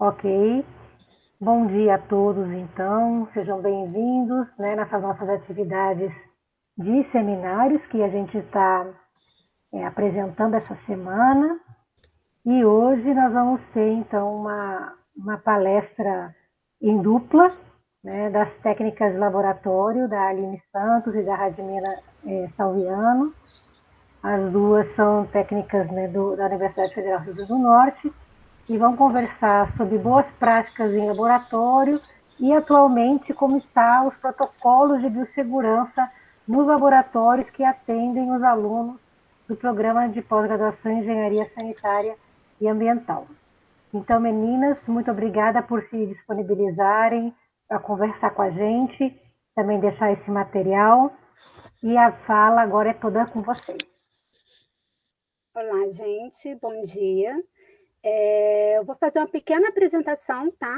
Ok. Bom dia a todos, então. Sejam bem-vindos, nessas nossas atividades de seminários que a gente está apresentando essa semana. E hoje nós vamos ter, então, uma palestra em dupla, das técnicas de laboratório da Aline Santos e da Radmila Salviano. As duas são técnicas da Universidade Federal do Rio Grande do Norte e vão conversar sobre boas práticas em laboratório e, atualmente, como estão os protocolos de biossegurança nos laboratórios que atendem os alunos do programa de pós-graduação em Engenharia Sanitária e Ambiental. Então, meninas, muito obrigada por se disponibilizarem para conversar com a gente, também deixar esse material. E a fala agora é toda com vocês. Olá, gente, bom dia. Eu vou fazer uma pequena apresentação, tá?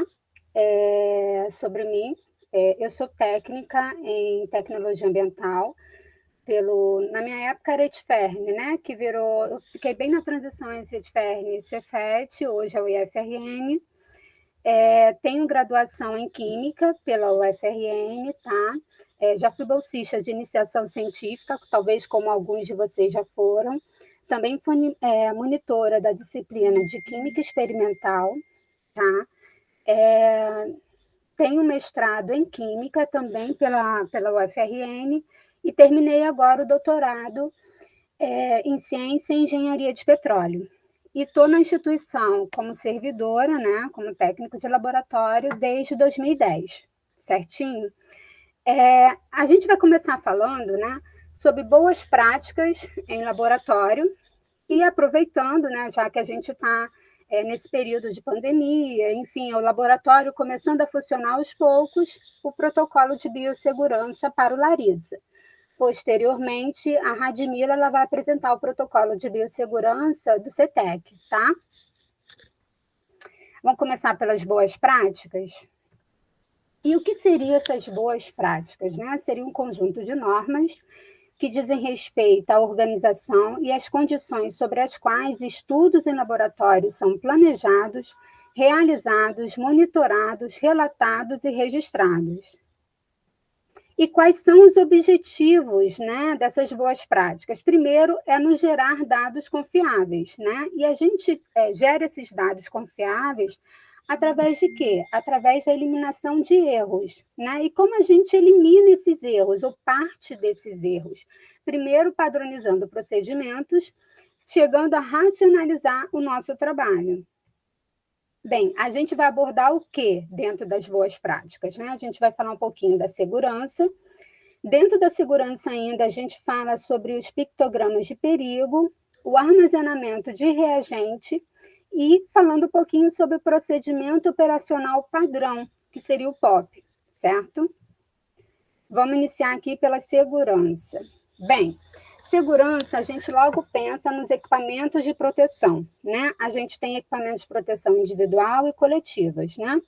Sobre mim. Eu sou técnica em tecnologia ambiental, na minha época era ETFERN, né? Que virou, eu fiquei bem na transição entre ETFERN e Cefet, hoje é o IFRN. Tenho graduação em Química pela UFRN, tá? Já fui bolsista de iniciação científica, talvez como alguns de vocês já foram. Também fui monitora da disciplina de Química Experimental, tá? Tenho mestrado em Química também pela UFRN e terminei agora o doutorado em Ciência e Engenharia de Petróleo. E estou na instituição como servidora, né, como técnico de laboratório, desde 2010, certinho? A gente vai começar falando, né, sobre boas práticas em laboratório e aproveitando, né, já que a gente está nesse período de pandemia, enfim, o laboratório começando a funcionar aos poucos, o protocolo de biossegurança para o Larisa. Posteriormente, a Radmila ela vai apresentar o protocolo de biossegurança do CETEC, tá? Vamos começar pelas boas práticas? E o que seriam essas boas práticas? Né? Seria um conjunto de normas que dizem respeito à organização e às condições sobre as quais estudos em laboratório são planejados, realizados, monitorados, relatados e registrados. E quais são os objetivos, né, dessas boas práticas? Primeiro, é nos gerar dados confiáveis, né? E a gente gera esses dados confiáveis através de quê? Através da eliminação de erros, né? E como a gente elimina esses erros, ou parte desses erros? Primeiro, padronizando procedimentos, chegando a racionalizar o nosso trabalho. Bem, a gente vai abordar o que dentro das boas práticas, né? A gente vai falar um pouquinho da segurança. Dentro da segurança ainda, a gente fala sobre os pictogramas de perigo, o armazenamento de reagente e falando um pouquinho sobre o procedimento operacional padrão, que seria o POP, certo? Vamos iniciar aqui pela segurança. Bem, segurança, a gente logo pensa nos equipamentos de proteção, né? A gente tem equipamentos de proteção individual e coletivas, né?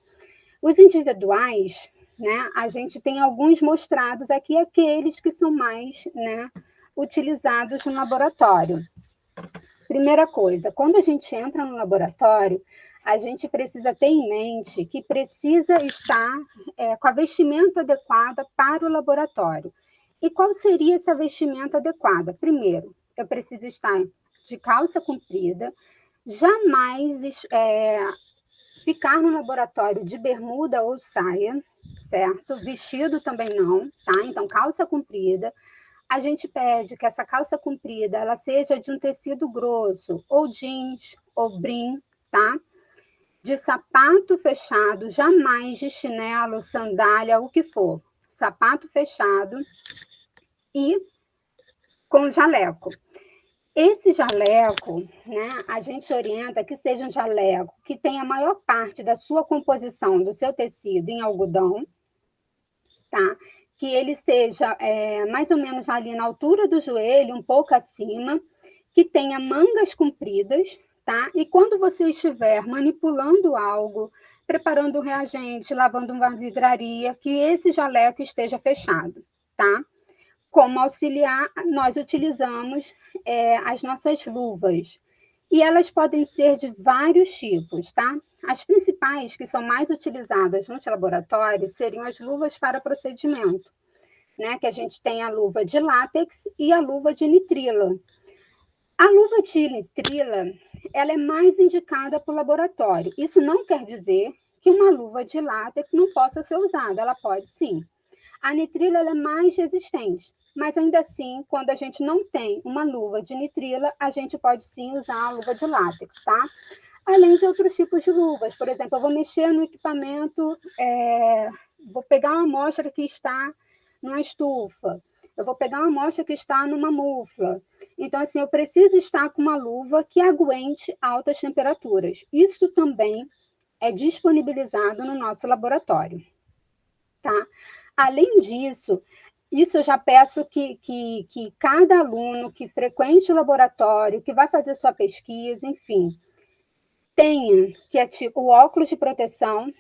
Os individuais, né, a gente tem alguns mostrados aqui, aqueles que são mais, né, utilizados no laboratório. Primeira coisa, quando a gente entra no laboratório, a gente precisa ter em mente que precisa estar com a vestimenta adequada para o laboratório. E qual seria essa vestimenta adequada? Primeiro, eu preciso estar de calça comprida, jamais ficar no laboratório de bermuda ou saia, certo? Vestido também não, tá? Então, calça comprida. A gente pede que essa calça comprida ela seja de um tecido grosso, ou jeans, ou brim, tá? De sapato fechado, jamais de chinelo, sandália, o que for. Sapato fechado e com jaleco. Esse jaleco, né, a gente orienta que seja um jaleco que tenha a maior parte da sua composição, do seu tecido em algodão, tá? Que ele seja mais ou menos ali na altura do joelho, um pouco acima, que tenha mangas compridas, tá? E quando você estiver manipulando algo, preparando um reagente, lavando uma vidraria, que esse jaleco esteja fechado, tá? Como auxiliar, nós utilizamos as nossas luvas. E elas podem ser de vários tipos, tá? As principais que são mais utilizadas nos laboratórios seriam as luvas para procedimento, né? Que a gente tem a luva de látex e a luva de nitrila. A luva de nitrila, ela é mais indicada para o laboratório. Isso não quer dizer que uma luva de látex não possa ser usada, ela pode sim. A nitrila ela é mais resistente, mas ainda assim, quando a gente não tem uma luva de nitrila, a gente pode sim usar a luva de látex, tá? Além de outros tipos de luvas. Por exemplo, eu vou mexer no equipamento, vou pegar uma amostra que está numa estufa, eu vou pegar uma amostra que está numa mufla. Então, assim, eu preciso estar com uma luva que aguente altas temperaturas. Isso também é disponibilizado no nosso laboratório, tá? Além disso, isso eu já peço que cada aluno que frequente o laboratório, que vai fazer sua pesquisa, enfim, tenha, que é tipo o óculos de proteção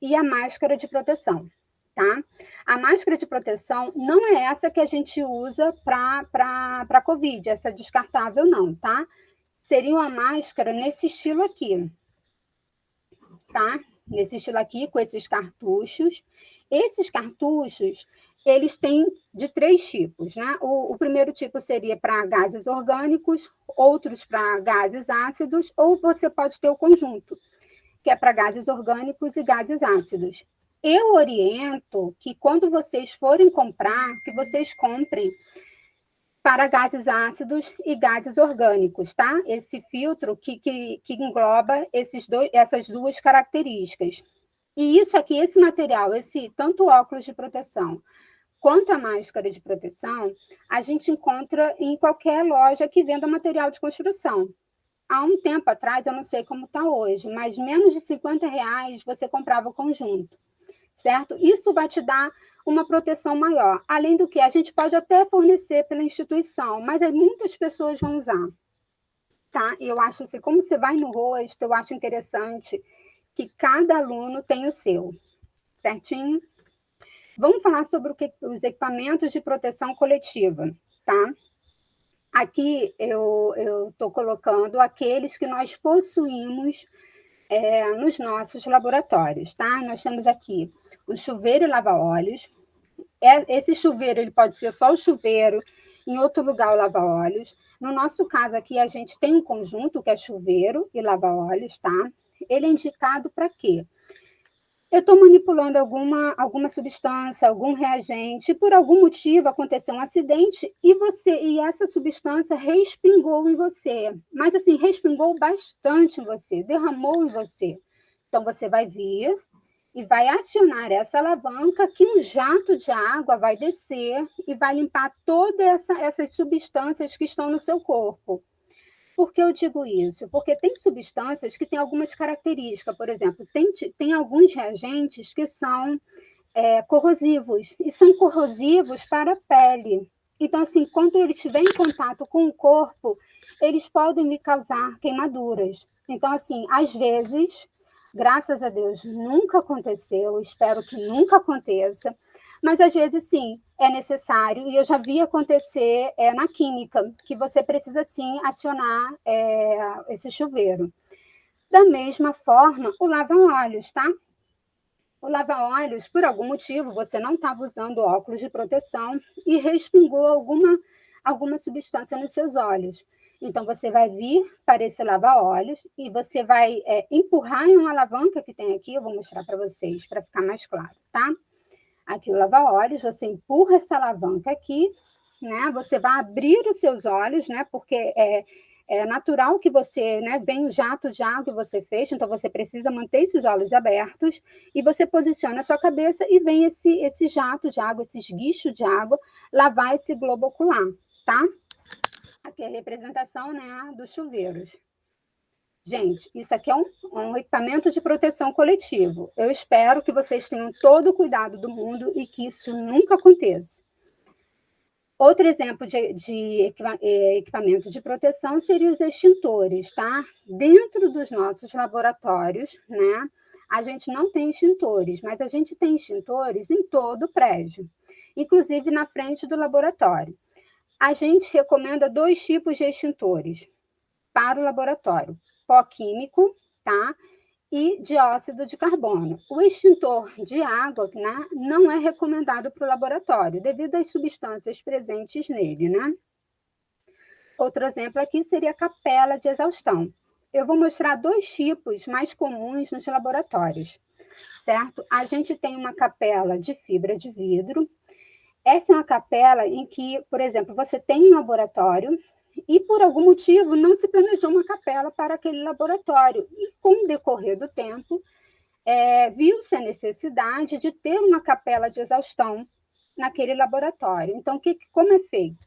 e a máscara de proteção, tá? A máscara de proteção não é essa que a gente usa para Covid, essa descartável não, tá? Seria uma máscara nesse estilo aqui, tá? Nesse estilo aqui, com esses cartuchos. Esses cartuchos, eles têm de 3 tipos, né? O primeiro tipo seria para gases orgânicos, outros para gases ácidos, ou você pode ter o conjunto, que é para gases orgânicos e gases ácidos. Eu oriento que quando vocês forem comprar, que vocês comprem para gases ácidos e gases orgânicos, tá? Esse filtro que engloba essas duas características. E isso aqui, esse material, tanto o óculos de proteção quanto a máscara de proteção, a gente encontra em qualquer loja que venda material de construção. Há um tempo atrás, eu não sei como está hoje, mas menos de R$ 50 você comprava o conjunto, certo? Isso vai te dar uma proteção maior. Além do que, a gente pode até fornecer pela instituição, mas aí muitas pessoas vão usar, tá? E eu acho assim, como você vai no rosto, eu acho interessante que cada aluno tem o seu, certinho? Vamos falar sobre os equipamentos de proteção coletiva, tá? Aqui eu estou colocando aqueles que nós possuímos nos nossos laboratórios, tá? Nós temos aqui o chuveiro e lava-óleos. Esse chuveiro ele pode ser só o chuveiro, em outro lugar o lava-óleos. No nosso caso aqui, a gente tem um conjunto que é chuveiro e lava-óleos, tá? Ele é indicado para quê? Eu estou manipulando alguma substância, algum reagente, e por algum motivo aconteceu um acidente e essa substância respingou em você. Mas assim, respingou bastante em você, derramou em você. Então você vai vir e vai acionar essa alavanca que um jato de água vai descer e vai limpar todas essas substâncias que estão no seu corpo. Por que eu digo isso? Porque tem substâncias que têm algumas características. Por exemplo, tem alguns reagentes que são corrosivos, e são corrosivos para a pele. Então, assim, quando eles estiverem em contato com o corpo, eles podem me causar queimaduras. Então, assim, às vezes, graças a Deus, nunca aconteceu, espero que nunca aconteça, mas às vezes sim, é necessário, e eu já vi acontecer na química, que você precisa sim acionar esse chuveiro. Da mesma forma, o lava-óleos, tá? O lava-óleos, por algum motivo, você não estava usando óculos de proteção e respingou alguma substância nos seus olhos. Então, você vai vir para esse lava-óleos e você vai empurrar em uma alavanca que tem aqui, eu vou mostrar para vocês, para ficar mais claro, tá? Aqui o lava-olhos, você empurra essa alavanca aqui, né? Você vai abrir os seus olhos, né? Porque é natural que você, né? Vem o jato de água que você fez, então você precisa manter esses olhos abertos e você posiciona a sua cabeça e vem esse jato de água, esse esguicho de água, lavar esse globo ocular, tá? Aqui é a representação, né? Dos chuveiros. Gente, isso aqui é um equipamento de proteção coletivo. Eu espero que vocês tenham todo o cuidado do mundo e que isso nunca aconteça. Outro exemplo de equipamento de proteção seria os extintores, tá? Dentro dos nossos laboratórios, né? A gente não tem extintores, mas a gente tem extintores em todo o prédio, inclusive na frente do laboratório. A gente recomenda 2 tipos de extintores para o laboratório: pó químico, tá? e dióxido de carbono. O extintor de água, né, não é recomendado para o laboratório, devido às substâncias presentes nele, né? Outro exemplo aqui seria a capela de exaustão. Eu vou mostrar 2 tipos mais comuns nos laboratórios, certo? A gente tem uma capela de fibra de vidro. Essa é uma capela em que, por exemplo, você tem um laboratório e, por algum motivo, não se planejou uma capela para aquele laboratório. E, com o decorrer do tempo, viu-se a necessidade de ter uma capela de exaustão naquele laboratório. Então, como é feito?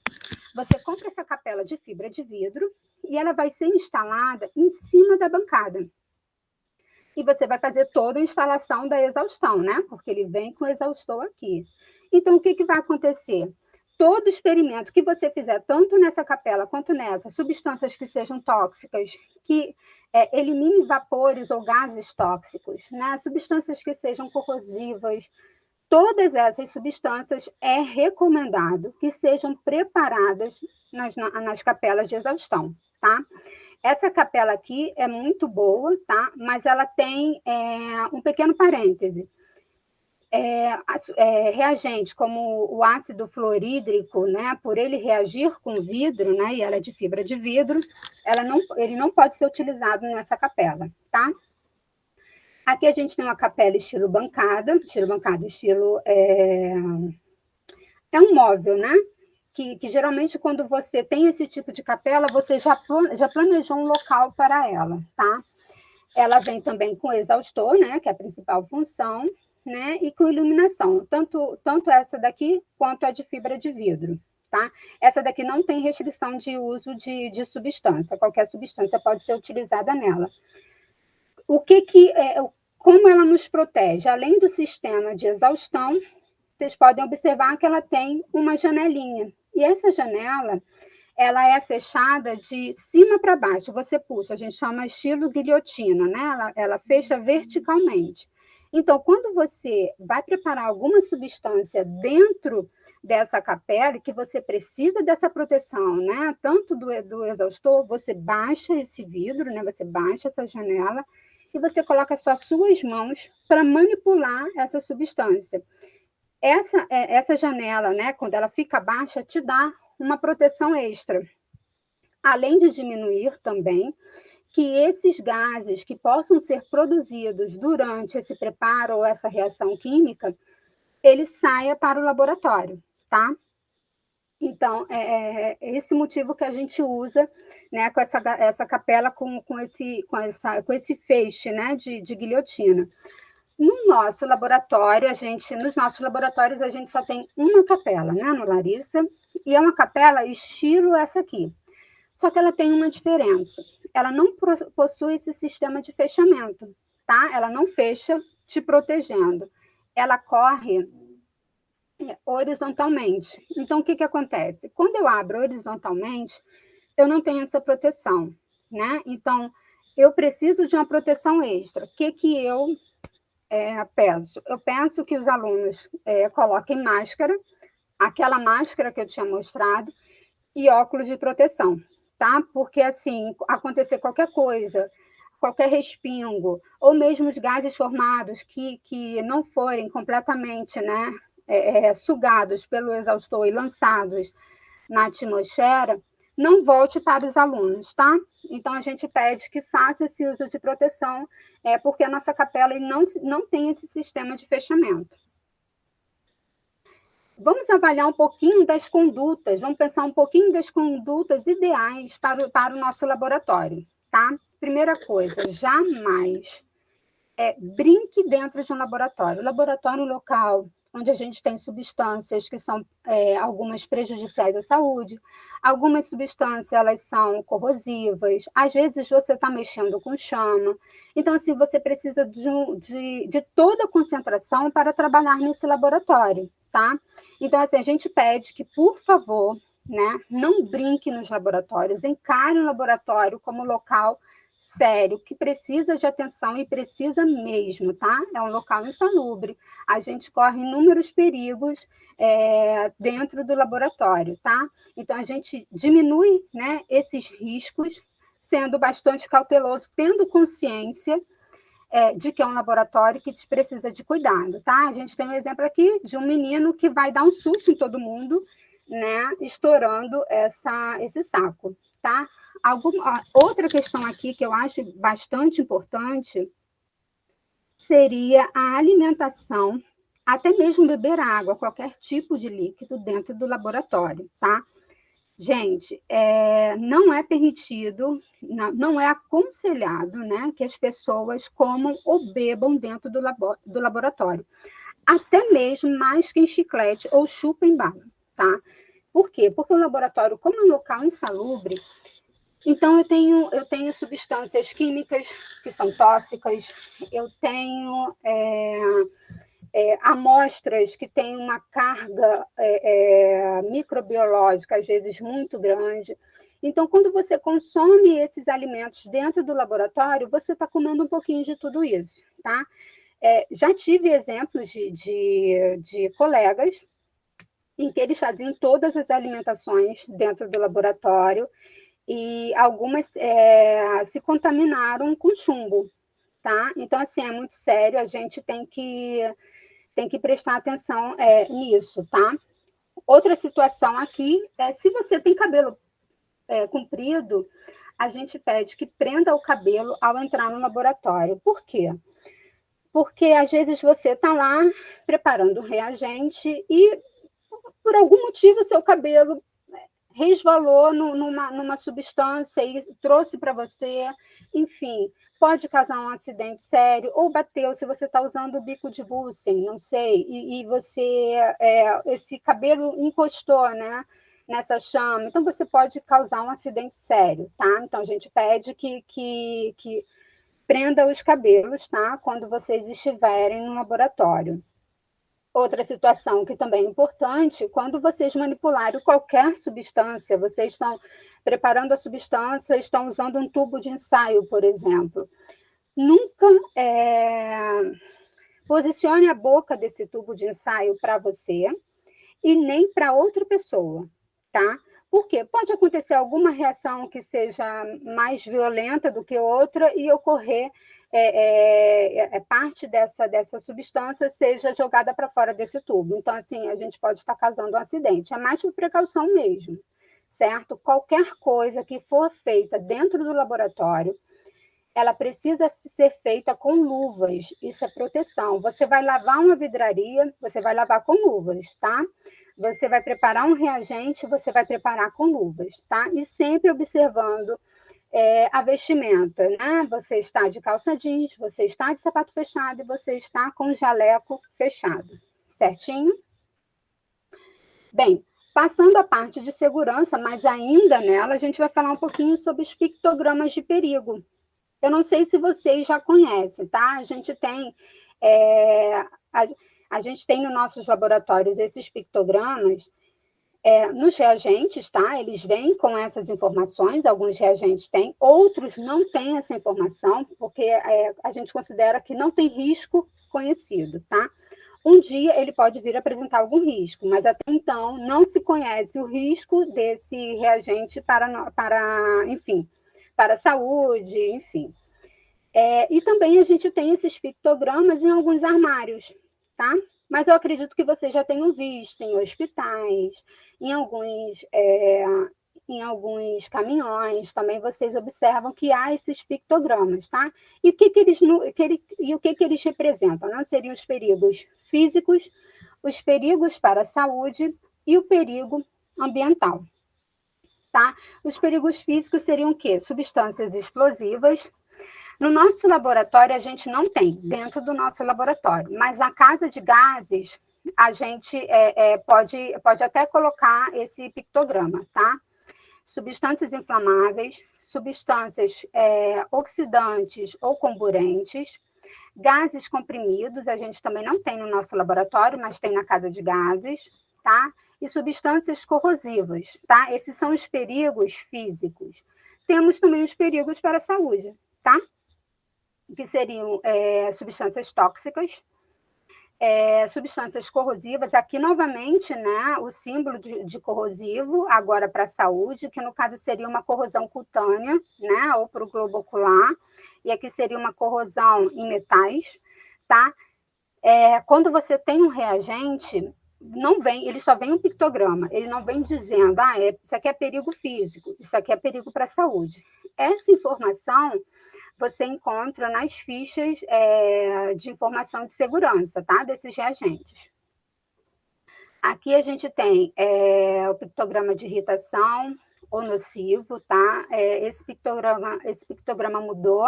Você compra essa capela de fibra de vidro e ela vai ser instalada em cima da bancada. E você vai fazer toda a instalação da exaustão, né? Porque ele vem com o exaustor aqui. Então, o que vai acontecer? Todo experimento que você fizer, tanto nessa capela quanto nessa, substâncias que sejam tóxicas, que eliminem vapores ou gases tóxicos, né? Substâncias que sejam corrosivas, todas essas substâncias é recomendado que sejam preparadas nas capelas de exaustão, tá? Essa capela aqui é muito boa, tá? Mas ela tem um pequeno parêntese. Reagentes como o ácido fluorídrico, né, por ele reagir com vidro, né, e ela é de fibra de vidro, ele não pode ser utilizado nessa capela, tá? Aqui a gente tem uma capela estilo bancada, é um móvel, né? Que geralmente quando você tem esse tipo de capela, você já planejou um local para ela, tá? Ela vem também com exaustor, né, que é a principal função, né, e com iluminação, tanto essa daqui quanto a de fibra de vidro, tá? Essa daqui não tem restrição de uso de substância, qualquer substância pode ser utilizada nela. Como ela nos protege? Além do sistema de exaustão, vocês podem observar que ela tem uma janelinha, e essa janela ela é fechada de cima para baixo. Você puxa, a gente chama estilo guilhotina, né? Ela fecha verticalmente. Então, quando você vai preparar alguma substância dentro dessa capela, que você precisa dessa proteção, né? Tanto do exaustor, você baixa esse vidro, né? Você baixa essa janela e você coloca só suas mãos para manipular essa substância. Essa janela, né? Quando ela fica baixa, te dá uma proteção extra, além de diminuir também que esses gases que possam ser produzidos durante esse preparo ou essa reação química, ele saia para o laboratório, tá? Então, é esse motivo que a gente usa, né, com essa capela com esse feixe, né, de guilhotina. Nos nossos laboratórios, a gente só tem uma capela, né, no Larissa, e é uma capela estilo essa aqui. Só que ela tem uma diferença. Ela não possui esse sistema de fechamento, tá? Ela não fecha te protegendo. Ela corre horizontalmente. Então, o que acontece? Quando eu abro horizontalmente, eu não tenho essa proteção, né? Então, eu preciso de uma proteção extra. O que eu penso? Eu penso que os alunos coloquem máscara, aquela máscara que eu tinha mostrado, e óculos de proteção, tá? Porque, assim, acontecer qualquer coisa, qualquer respingo, ou mesmo os gases formados que não forem completamente, né, sugados pelo exaustor e lançados na atmosfera, não volte para os alunos, tá? Então, a gente pede que faça esse uso de proteção, porque a nossa capela não tem esse sistema de fechamento. Vamos avaliar um pouquinho das condutas, vamos pensar um pouquinho das condutas ideais para o nosso laboratório, tá? Primeira coisa, jamais brinque dentro de um laboratório. O laboratório local, onde a gente tem substâncias que são algumas prejudiciais à saúde, algumas substâncias elas são corrosivas, às vezes você está mexendo com chama. Então, assim, você precisa de toda a concentração para trabalhar nesse laboratório, tá? Então, assim, a gente pede que, por favor, né, não brinque nos laboratórios, encare o laboratório como local sério, que precisa de atenção e precisa mesmo, tá? É um local insalubre. A gente corre inúmeros perigos dentro do laboratório, tá? Então, a gente diminui, né, esses riscos, sendo bastante cauteloso, tendo consciência de que é um laboratório que precisa de cuidado, tá? A gente tem um exemplo aqui de um menino que vai dar um susto em todo mundo, né, estourando esse saco, tá? Outra questão aqui que eu acho bastante importante seria a alimentação, até mesmo beber água, qualquer tipo de líquido dentro do laboratório, tá? Gente, não é permitido, não é aconselhado, né, que as pessoas comam ou bebam dentro do laboratório. Até mesmo masquem chiclete ou chupem bala, tá? Por quê? Porque o laboratório, como é um local insalubre, então eu tenho substâncias químicas que são tóxicas, eu tenho amostras que têm uma carga microbiológica, às vezes, muito grande. Então, quando você consome esses alimentos dentro do laboratório, você está comendo um pouquinho de tudo isso, tá? Já tive exemplos de colegas em que eles faziam todas as alimentações dentro do laboratório e algumas se contaminaram com chumbo, tá? Então, assim, é muito sério, a gente tem que prestar atenção nisso, tá? Outra situação aqui é se você tem cabelo comprido, a gente pede que prenda o cabelo ao entrar no laboratório. Por quê? Porque às vezes você está lá preparando o reagente e, por algum motivo, seu cabelo resvalou numa substância e trouxe para você, enfim, pode causar um acidente sério, ou bateu, se você está usando o bico de Bunsen, não sei, e você, esse cabelo encostou, né, nessa chama, então você pode causar um acidente sério, tá? Então a gente pede que prenda os cabelos, tá? Quando vocês estiverem no laboratório. Outra situação que também é importante, quando vocês manipularem qualquer substância, vocês estão preparando a substância, estão usando um tubo de ensaio, por exemplo, nunca posicione a boca desse tubo de ensaio para você e nem para outra pessoa, tá? Por quê? Pode acontecer alguma reação que seja mais violenta do que outra e ocorrer parte dessa substância seja jogada para fora desse tubo. Então, assim, a gente pode estar causando um acidente. É mais por precaução mesmo, certo? Qualquer coisa que for feita dentro do laboratório, ela precisa ser feita com luvas. Isso é proteção. Você vai lavar uma vidraria, você vai lavar com luvas, tá? Você vai preparar um reagente, você vai preparar com luvas, tá? E sempre observando a vestimenta, né? Você está de calça jeans, você está de sapato fechado e você está com jaleco fechado, certinho? Bem, passando a parte de segurança, mas ainda nela, a gente vai falar um pouquinho sobre os pictogramas de perigo. Eu não sei se vocês já conhecem, tá? A gente tem a gente tem nos nossos laboratórios esses pictogramas nos reagentes, tá? Eles vêm com essas informações, alguns reagentes têm, outros não têm essa informação, porque a gente considera que não tem risco conhecido, tá? Um dia ele pode vir apresentar algum risco, mas até então não se conhece o risco desse reagente enfim, para a saúde, enfim. E também a gente tem esses pictogramas em alguns armários, tá? Mas eu acredito que vocês já tenham visto em hospitais, em alguns caminhões, também vocês observam que há esses pictogramas, tá? E o que eles representam? Não seriam os perigos físicos, os perigos para a saúde e o perigo ambiental, tá? Os perigos físicos seriam o quê? Substâncias explosivas. No nosso laboratório, a gente não tem, dentro do nosso laboratório, mas na casa de gases, a gente pode até colocar esse pictograma, tá? Substâncias inflamáveis, substâncias oxidantes ou comburentes, gases comprimidos, a gente também não tem no nosso laboratório, mas tem na casa de gases, tá? E substâncias corrosivas, tá? Esses são os perigos físicos. Temos também os perigos para a saúde, tá? Que seriam substâncias tóxicas, substâncias corrosivas. Aqui, novamente, né, o símbolo de corrosivo, agora para a saúde, que no caso seria uma corrosão cutânea, né, ou para o globo ocular, e aqui seria uma corrosão em metais, tá? Quando você tem um reagente, não vem, ele só vem um pictograma, ele não vem dizendo, isso aqui é perigo físico, isso aqui é perigo para a saúde. Essa informação você encontra nas fichas de informação de segurança, tá? Desses reagentes. Aqui a gente tem o pictograma de irritação ou nocivo, tá? Esse pictograma mudou.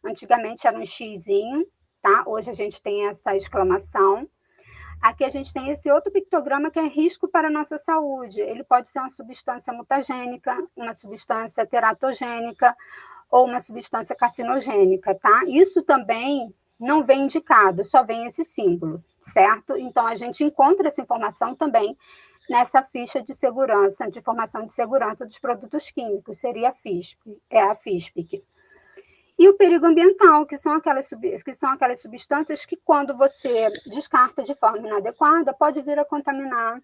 Antigamente era um xizinho, tá? Hoje a gente tem essa exclamação. Aqui a gente tem esse outro pictograma que é risco para a nossa saúde. Ele pode ser uma substância mutagênica, uma substância teratogênica ou uma substância carcinogênica, tá? Isso também não vem indicado, só vem esse símbolo, certo? Então, a gente encontra essa informação também nessa ficha de segurança, de informação de segurança dos produtos químicos, seria a FISPIC. E o perigo ambiental, que são aquelas substâncias que, quando você descarta de forma inadequada, pode vir a contaminar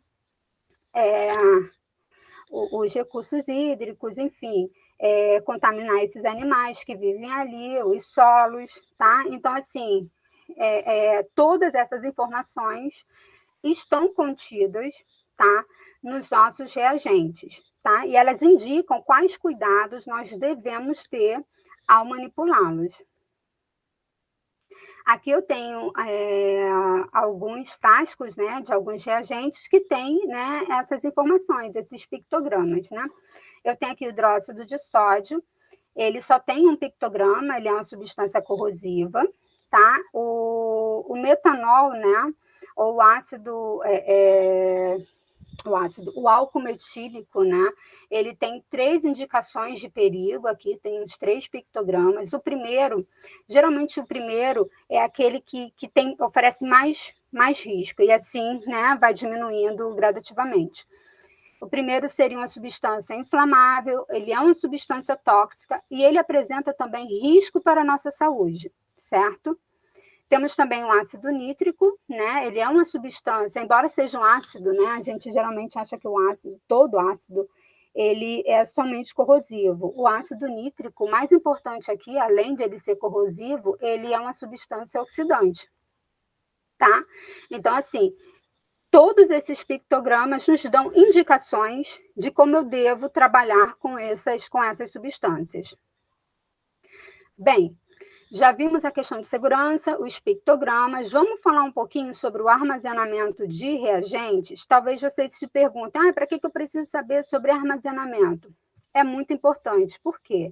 os recursos hídricos, enfim, contaminar esses animais que vivem ali, os solos, tá? Então, assim, todas essas informações estão contidas, tá, nos nossos reagentes, tá? E elas indicam quais cuidados nós devemos ter ao manipulá-los. Aqui eu tenho alguns frascos, né, de alguns reagentes que têm, né, essas informações, esses pictogramas, né? Eu tenho aqui o hidróxido de sódio, ele só tem um pictograma, ele é uma substância corrosiva, tá? O metanol, né, ou o álcool metílico, né? Ele tem 3 indicações de perigo, aqui tem os 3 pictogramas. Geralmente o primeiro é aquele que oferece mais risco, e assim, né, vai diminuindo gradativamente. O primeiro seria uma substância inflamável, ele é uma substância tóxica e ele apresenta também risco para a nossa saúde, certo? Temos também o ácido nítrico, né? Ele é uma substância, embora seja um ácido, né? A gente geralmente acha que todo ácido, ele é somente corrosivo. O ácido nítrico, o mais importante aqui, além de ele ser corrosivo, ele é uma substância oxidante, tá? Então, assim, todos esses pictogramas nos dão indicações de como eu devo trabalhar com essas substâncias. Bem, já vimos a questão de segurança, os pictogramas. Vamos falar um pouquinho sobre o armazenamento de reagentes? Talvez vocês se perguntem, para que eu preciso saber sobre armazenamento? É muito importante. Por quê?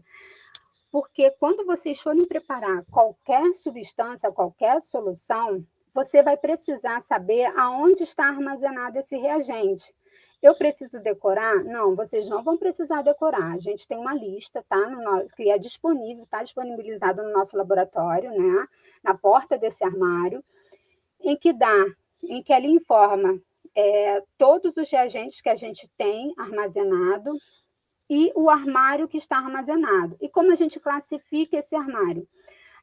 Porque quando vocês forem preparar qualquer substância, qualquer solução, você vai precisar saber aonde está armazenado esse reagente. Eu preciso decorar? Não, vocês não vão precisar decorar. A gente tem uma lista, tá? Que é disponível, está disponibilizado no nosso laboratório, né? Na porta desse armário, em que ele informa todos os reagentes que a gente tem armazenado e o armário que está armazenado. E como a gente classifica esse armário?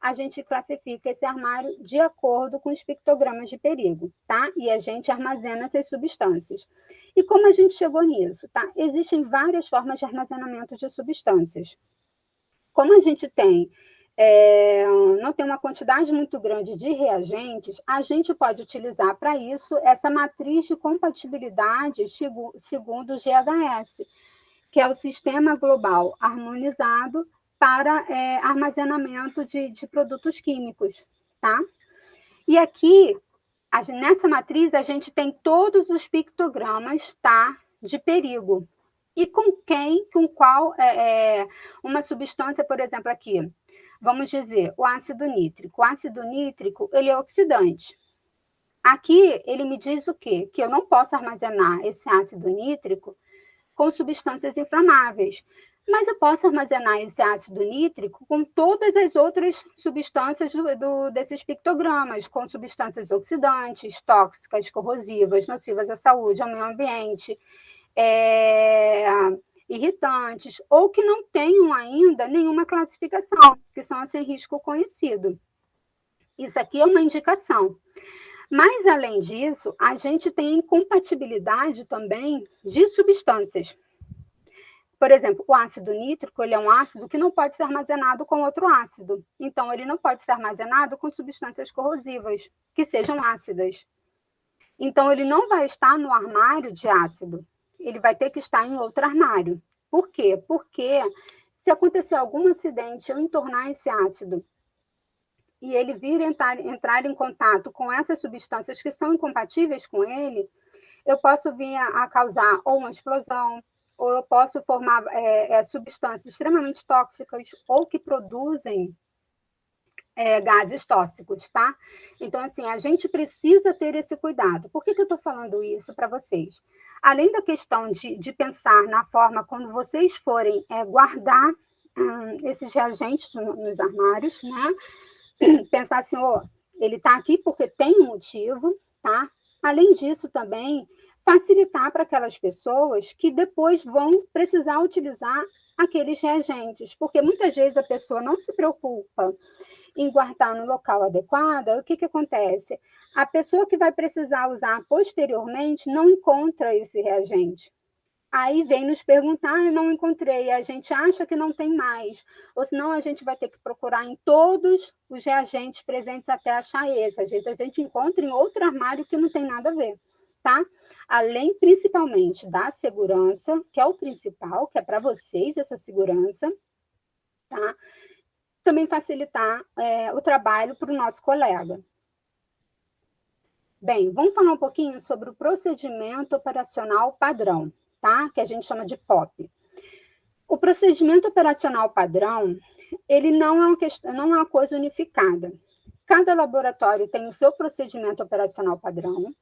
A gente classifica esse armário de acordo com os pictogramas de perigo, tá? E a gente armazena essas substâncias. E como a gente chegou nisso, tá? Existem várias formas de armazenamento de substâncias. Como a gente não tem uma quantidade muito grande de reagentes, a gente pode utilizar para isso essa matriz de compatibilidade segundo o GHS, que é o Sistema Global Harmonizado para armazenamento de produtos químicos, tá? E aqui, nessa matriz, a gente tem todos os pictogramas, tá, de perigo. E com qual uma substância, por exemplo, aqui, vamos dizer, o ácido nítrico. O ácido nítrico, ele é oxidante. Aqui, ele me diz o quê? Que eu não posso armazenar esse ácido nítrico com substâncias inflamáveis. Mas eu posso armazenar esse ácido nítrico com todas as outras substâncias desses pictogramas, com substâncias oxidantes, tóxicas, corrosivas, nocivas à saúde, ao meio ambiente, irritantes, ou que não tenham ainda nenhuma classificação, que são sem risco conhecido. Isso aqui é uma indicação. Mas, além disso, a gente tem incompatibilidade também de substâncias. Por exemplo, o ácido nítrico, ele é um ácido que não pode ser armazenado com outro ácido. Então, ele não pode ser armazenado com substâncias corrosivas, que sejam ácidas. Então, ele não vai estar no armário de ácido. Ele vai ter que estar em outro armário. Por quê? Porque se acontecer algum acidente eu entornar esse ácido e ele vir entrar em contato com essas substâncias que são incompatíveis com ele, eu posso vir a causar ou uma explosão, ou eu posso formar substâncias extremamente tóxicas ou que produzem gases tóxicos, tá? Então, assim, a gente precisa ter esse cuidado. Por que eu estou falando isso para vocês? Além da questão de pensar na forma quando vocês forem guardar esses reagentes nos armários, né? Pensar assim, ele está aqui porque tem um motivo, tá? Além disso, também facilitar para aquelas pessoas que depois vão precisar utilizar aqueles reagentes, porque muitas vezes a pessoa não se preocupa em guardar no local adequado. O que acontece? A pessoa que vai precisar usar posteriormente não encontra esse reagente. Aí vem nos perguntar, não encontrei, a gente acha que não tem mais, ou senão a gente vai ter que procurar em todos os reagentes presentes até achar esse. Às vezes a gente encontra em outro armário que não tem nada a ver, tá? Além, principalmente, da segurança, que é o principal, que é para vocês essa segurança, tá? Também facilitar o trabalho para o nosso colega. Bem, vamos falar um pouquinho sobre o procedimento operacional padrão, tá? Que a gente chama de POP. O procedimento operacional padrão, ele não é uma coisa unificada. Cada laboratório tem o seu procedimento operacional padrão,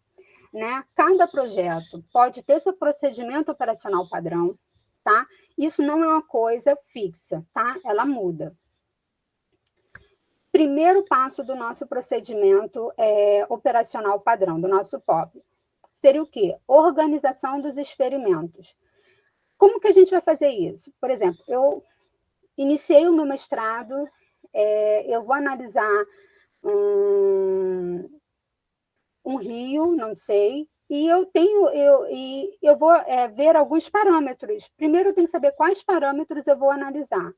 né? Cada projeto pode ter seu procedimento operacional padrão, tá? Isso não é uma coisa fixa, tá? Ela muda. Primeiro passo do nosso procedimento operacional padrão, do nosso POP, seria o quê? Organização dos experimentos. Como que a gente vai fazer isso? Por exemplo, eu iniciei o meu mestrado, eu vou analisar um rio, não sei, e eu vou ver alguns parâmetros. Primeiro eu tenho que saber quais parâmetros eu vou analisar.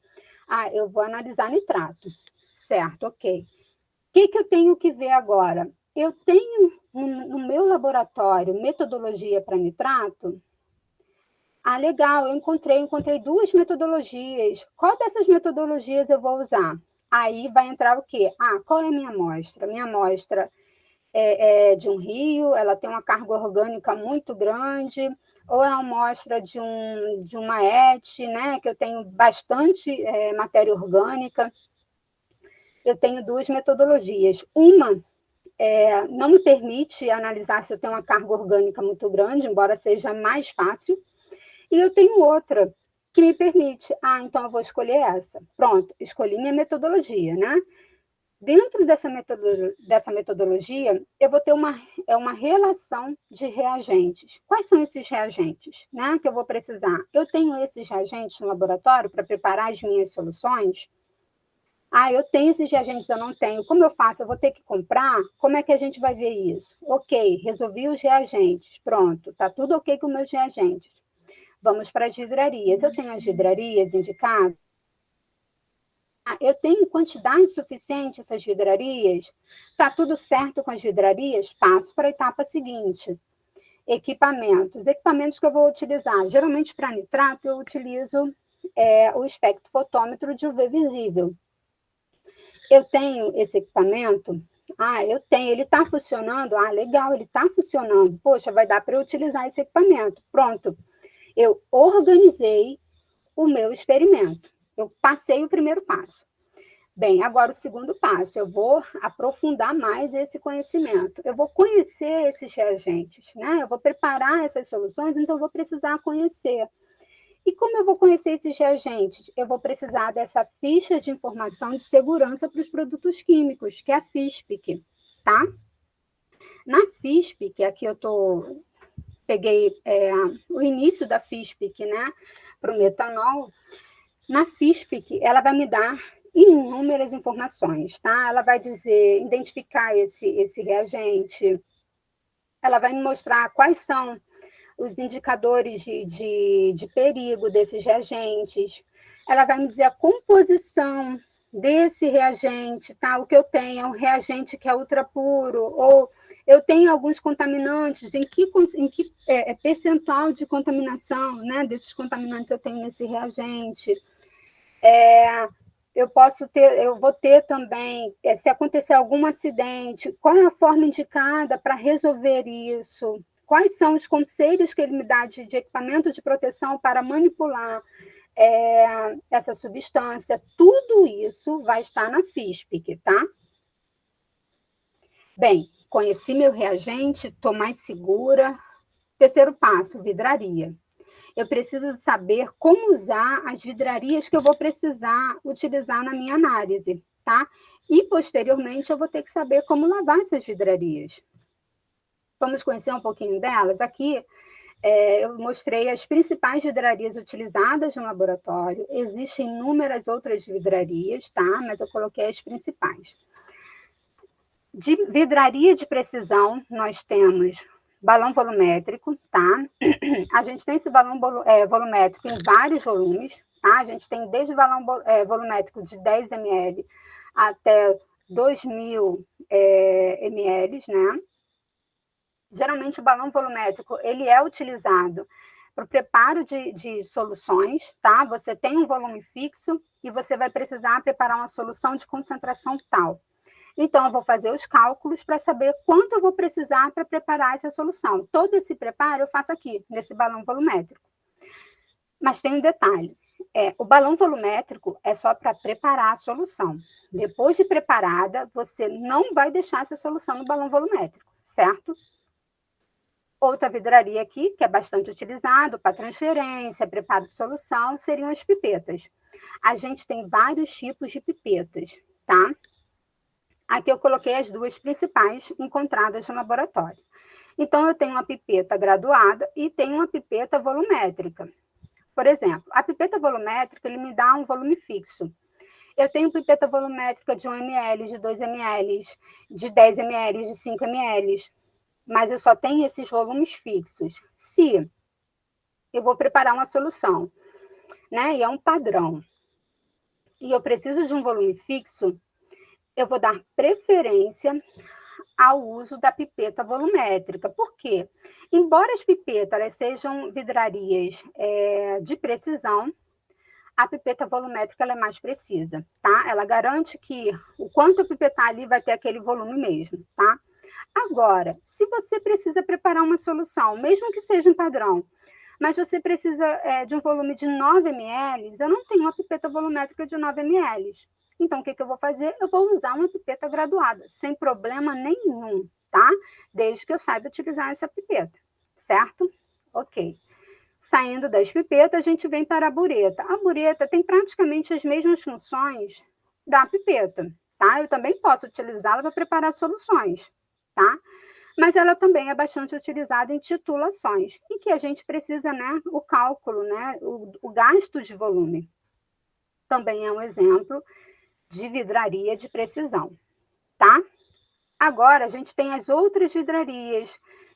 Eu vou analisar nitrato. Certo, ok. O que eu tenho que ver agora? Eu tenho no meu laboratório metodologia para nitrato? Legal, eu encontrei duas metodologias. Qual dessas metodologias eu vou usar? Aí vai entrar o quê? Qual é a minha amostra? Minha amostra é de um rio, ela tem uma carga orgânica muito grande, ou é uma amostra de uma ET, né, que eu tenho bastante matéria orgânica. Eu tenho duas metodologias. Uma não me permite analisar se eu tenho uma carga orgânica muito grande, embora seja mais fácil. E eu tenho outra que me permite. Então eu vou escolher essa. Pronto, escolhi minha metodologia, né? Dentro dessa metodologia, eu vou ter uma relação de reagentes. Quais são esses reagentes, né, que eu vou precisar? Eu tenho esses reagentes no laboratório para preparar as minhas soluções? Eu tenho esses reagentes, eu não tenho. Como eu faço? Eu vou ter que comprar? Como é que a gente vai ver isso? Ok, resolvi os reagentes. Pronto, está tudo ok com meus reagentes. Vamos para as vidrarias. Eu tenho as vidrarias indicadas? Eu tenho quantidade suficiente essas vidrarias? Está tudo certo com as vidrarias? Passo para a etapa seguinte. Equipamentos. Equipamentos que eu vou utilizar. Geralmente, para nitrato, eu utilizo o espectrofotômetro de UV visível. Eu tenho esse equipamento? Eu tenho. Ele está funcionando? Legal, ele está funcionando. Poxa, vai dar para eu utilizar esse equipamento. Pronto. Eu organizei o meu experimento. Eu passei o primeiro passo. Bem, agora o segundo passo. Eu vou aprofundar mais esse conhecimento. Eu vou conhecer esses reagentes, né? Eu vou preparar essas soluções, então eu vou precisar conhecer. E como eu vou conhecer esses reagentes? Eu vou precisar dessa ficha de informação de segurança para os produtos químicos, que é a FISPIC, tá? Na FISPIC, aqui peguei o início da FISPIC, né, para o metanol. Na FISPIC, ela vai me dar inúmeras informações, tá? Ela vai identificar esse reagente, ela vai me mostrar quais são os indicadores de perigo desses reagentes, ela vai me dizer a composição desse reagente, tá? O que eu tenho é um reagente que é ultra puro, ou eu tenho alguns contaminantes, em que percentual de contaminação, né, desses contaminantes eu tenho nesse reagente. Eu vou ter também, se acontecer algum acidente, qual é a forma indicada para resolver isso? Quais são os conselhos que ele me dá de equipamento de proteção para manipular essa substância? Tudo isso vai estar na FISPIC, tá? Bem, conheci meu reagente, estou mais segura. Terceiro passo, vidraria. Eu preciso saber como usar as vidrarias que eu vou precisar utilizar na minha análise, tá? E, posteriormente, eu vou ter que saber como lavar essas vidrarias. Vamos conhecer um pouquinho delas? Aqui, eu mostrei as principais vidrarias utilizadas no laboratório. Existem inúmeras outras vidrarias, tá? Mas eu coloquei as principais. De vidraria de precisão, nós temos balão volumétrico, tá? A gente tem esse balão volumétrico em vários volumes, tá? A gente tem desde o balão volumétrico de 10 ml até 2.000 ml, né? Geralmente o balão volumétrico, ele é utilizado para o preparo de soluções, tá? Você tem um volume fixo e você vai precisar preparar uma solução de concentração tal. Então, eu vou fazer os cálculos para saber quanto eu vou precisar para preparar essa solução. Todo esse preparo eu faço aqui, nesse balão volumétrico. Mas tem um detalhe. O balão volumétrico é só para preparar a solução. Depois de preparada, você não vai deixar essa solução no balão volumétrico, certo? Outra vidraria aqui, que é bastante utilizado para transferência, preparo de solução, seriam as pipetas. A gente tem vários tipos de pipetas, tá? Aqui eu coloquei as duas principais encontradas no laboratório. Então, eu tenho uma pipeta graduada e tenho uma pipeta volumétrica. Por exemplo, a pipeta volumétrica, ele me dá um volume fixo. Eu tenho pipeta volumétrica de 1 ml, de 2 ml, de 10 ml, de 5 ml, mas eu só tenho esses volumes fixos. Se eu vou preparar uma solução, né, e é um padrão, e eu preciso de um volume fixo, eu vou dar preferência ao uso da pipeta volumétrica. Por quê? Embora as pipetas elas sejam vidrarias de precisão, a pipeta volumétrica ela é mais precisa, tá? Ela garante que o quanto eu pipetar ali vai ter aquele volume mesmo, tá? Agora, se você precisa preparar uma solução, mesmo que seja um padrão, mas você precisa de um volume de 9 ml, eu não tenho uma pipeta volumétrica de 9 ml. Então, o que eu vou fazer? Eu vou usar uma pipeta graduada, sem problema nenhum, tá? Desde que eu saiba utilizar essa pipeta, certo? Ok. Saindo das pipetas, a gente vem para a bureta. A bureta tem praticamente as mesmas funções da pipeta, tá? Eu também posso utilizá-la para preparar soluções, tá? Mas ela também é bastante utilizada em titulações, em que a gente precisa, né, o cálculo, né, o gasto de volume. Também é um exemplo de vidraria de precisão, tá? Agora, a gente tem as outras vidrarias,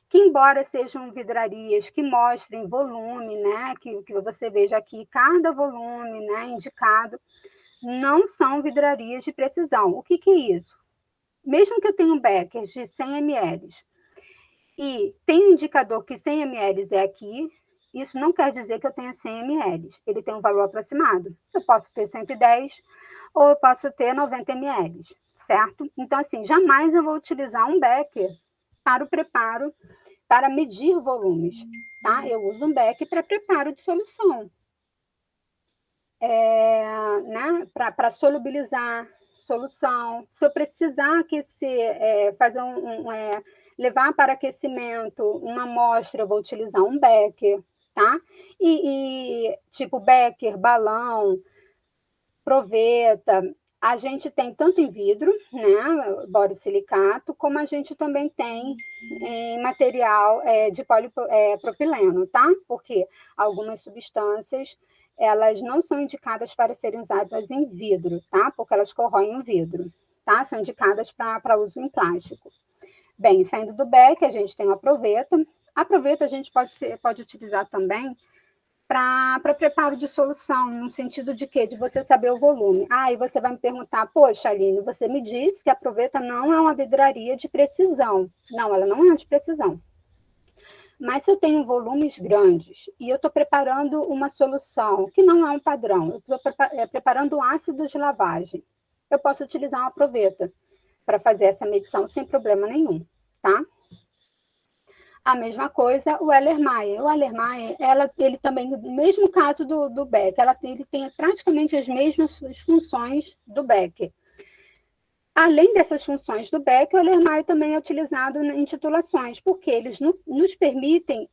que embora sejam vidrarias que mostrem volume, né, que você veja aqui cada volume, né, indicado, não são vidrarias de precisão. O que é isso? Mesmo que eu tenha um becker de 100 ml e tem um indicador que 100 ml é aqui, isso não quer dizer que eu tenha 100 ml. Ele tem um valor aproximado. Eu posso ter 110 ou eu posso ter 90 ml, certo? Então, assim, jamais eu vou utilizar um becker para o preparo, para medir volumes, tá? Eu uso um becker para preparo de solução. Né? Para solubilizar solução. Se eu precisar aquecer, fazer levar para aquecimento uma amostra, eu vou utilizar um becker, tá? Tipo becker, balão, proveta, a gente tem tanto em vidro, né, borosilicato, como a gente também tem em material de polipropileno, tá? Porque algumas substâncias, elas não são indicadas para serem usadas em vidro, tá? Porque elas corroem o vidro, tá? São indicadas para uso em plástico. Bem, saindo do beck, a gente tem a proveta. A proveta a gente pode utilizar também para preparo de solução, no sentido de quê? De você saber o volume. E você vai me perguntar, poxa, Aline, você me disse que a proveta não é uma vidraria de precisão. Não, ela não é de precisão. Mas se eu tenho volumes grandes e eu estou preparando uma solução que não é um padrão, eu estou preparando um ácido de lavagem, eu posso utilizar uma proveta para fazer essa medição sem problema nenhum, tá? A mesma coisa o Erlenmeyer. O Erlenmeyer, ele também, no mesmo caso do Becker, ele tem praticamente as mesmas funções do Becker. Além dessas funções do Becker, o Erlenmeyer também é utilizado em titulações, porque eles nos permitem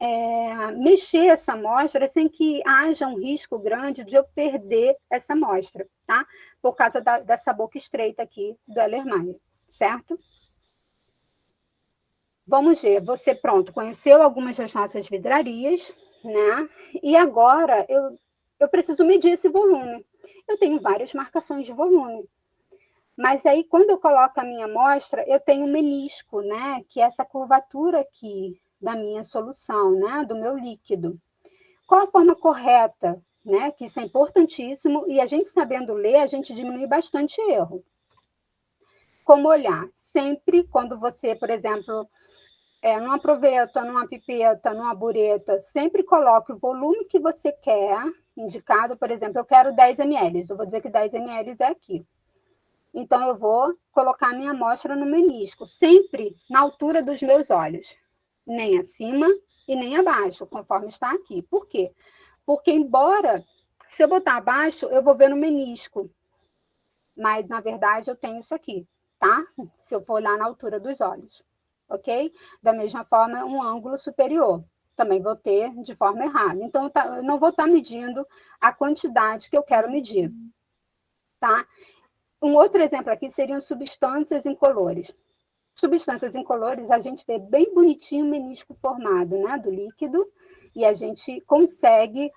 mexer essa amostra sem que haja um risco grande de eu perder essa amostra, tá? Por causa dessa boca estreita aqui do Erlenmeyer, certo? Vamos ver, você, pronto, conheceu algumas das nossas vidrarias, né? E agora eu preciso medir esse volume. Eu tenho várias marcações de volume. Mas aí, quando eu coloco a minha amostra, eu tenho um menisco, né? Que é essa curvatura aqui da minha solução, né? Do meu líquido. Qual a forma correta, né? Que isso é importantíssimo, e a gente sabendo ler, a gente diminui bastante erro. Como olhar? Sempre quando você, por exemplo, numa proveta, numa pipeta, numa bureta, sempre coloque o volume que você quer, indicado, por exemplo, eu quero 10 ml, eu vou dizer que 10 ml é aqui. Então, eu vou colocar a minha amostra no menisco, sempre na altura dos meus olhos, nem acima e nem abaixo, conforme está aqui. Por quê? Porque, embora, se eu botar abaixo, eu vou ver no menisco, mas, na verdade, eu tenho isso aqui, tá? Se eu for lá na altura dos olhos, ok? Da mesma forma, um ângulo superior, também vou ter de forma errada. Então, eu não vou estar medindo a quantidade que eu quero medir, tá? Um outro exemplo aqui seriam substâncias incolores. Substâncias incolores, a gente vê bem bonitinho o menisco formado, né, do líquido, e a gente consegue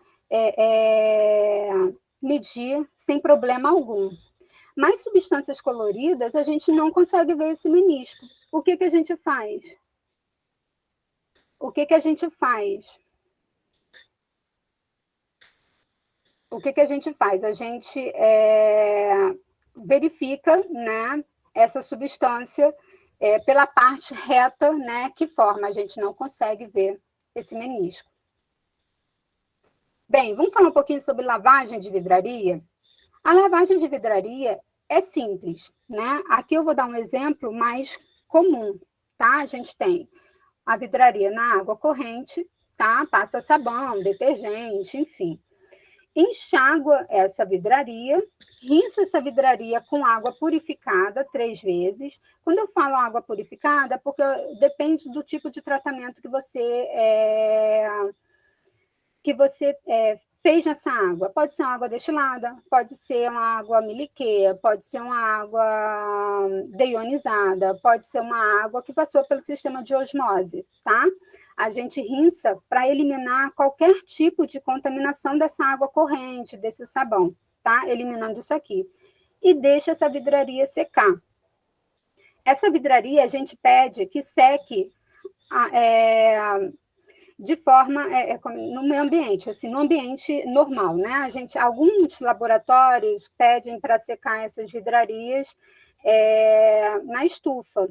medir sem problema algum. Mas substâncias coloridas, a gente não consegue ver esse menisco. O que a gente faz? O que a gente faz? O que a gente faz? A gente verifica, né, essa substância pela parte reta, né, que forma. A gente não consegue ver esse menisco. Bem, vamos falar um pouquinho sobre lavagem de vidraria? A lavagem de vidraria é simples, né? Aqui eu vou dar um exemplo mais comum, tá? A gente tem a vidraria na água corrente, tá? Passa sabão, detergente, enfim. Enxágua essa vidraria, rinça essa vidraria com água purificada 3 vezes. Quando eu falo água purificada, porque depende do tipo de tratamento que você fez nessa água. Pode ser uma água destilada, pode ser uma água miliqueia, pode ser uma água deionizada, pode ser uma água que passou pelo sistema de osmose, tá? A gente rinça para eliminar qualquer tipo de contaminação dessa água corrente, desse sabão, tá? Eliminando isso aqui. E deixa essa vidraria secar. Essa vidraria a gente pede que seque de forma no meio ambiente, assim, no ambiente normal, né? Alguns laboratórios pedem para secar essas vidrarias na estufa.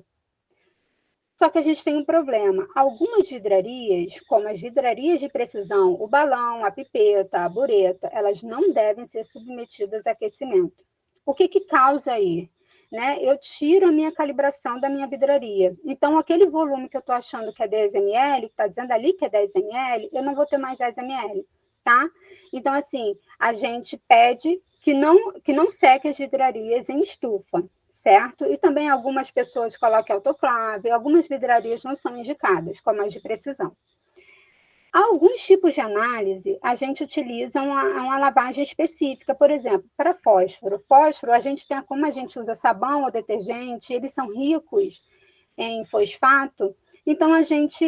Só que a gente tem um problema. Algumas vidrarias, como as vidrarias de precisão, o balão, a pipeta, a bureta, elas não devem ser submetidas a aquecimento. O que causa aí? Né? Eu tiro a minha calibração da minha vidraria. Então, aquele volume que eu estou achando que é 10 ml, que está dizendo ali que é 10 ml, eu não vou ter mais 10 ml, tá? Então, assim, a gente pede que não seque as vidrarias em estufa, certo? E também algumas pessoas colocam autoclave, algumas vidrarias não são indicadas, como as de precisão. Alguns tipos de análise, a gente utiliza uma lavagem específica, por exemplo, para fósforo. Fósforo, como a gente usa sabão ou detergente, eles são ricos em fosfato, então a gente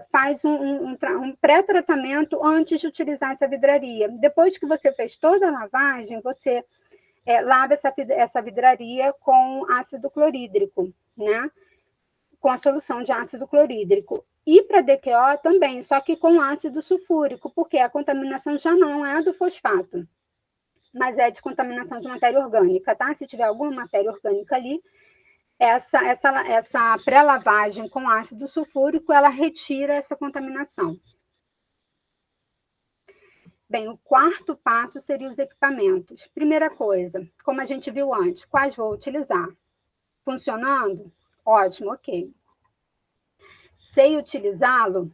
faz um pré-tratamento antes de utilizar essa vidraria. Depois que você fez toda a lavagem, você lava essa vidraria com ácido clorídrico, né? Com a solução de ácido clorídrico. E para DQO também, só que com ácido sulfúrico, porque a contaminação já não é do fosfato, mas é de contaminação de matéria orgânica, tá? Se tiver alguma matéria orgânica ali, essa pré-lavagem com ácido sulfúrico, ela retira essa contaminação. Bem, o quarto passo seria os equipamentos. Primeira coisa, como a gente viu antes, quais vou utilizar? Funcionando? Ótimo, ok. Sei utilizá-lo?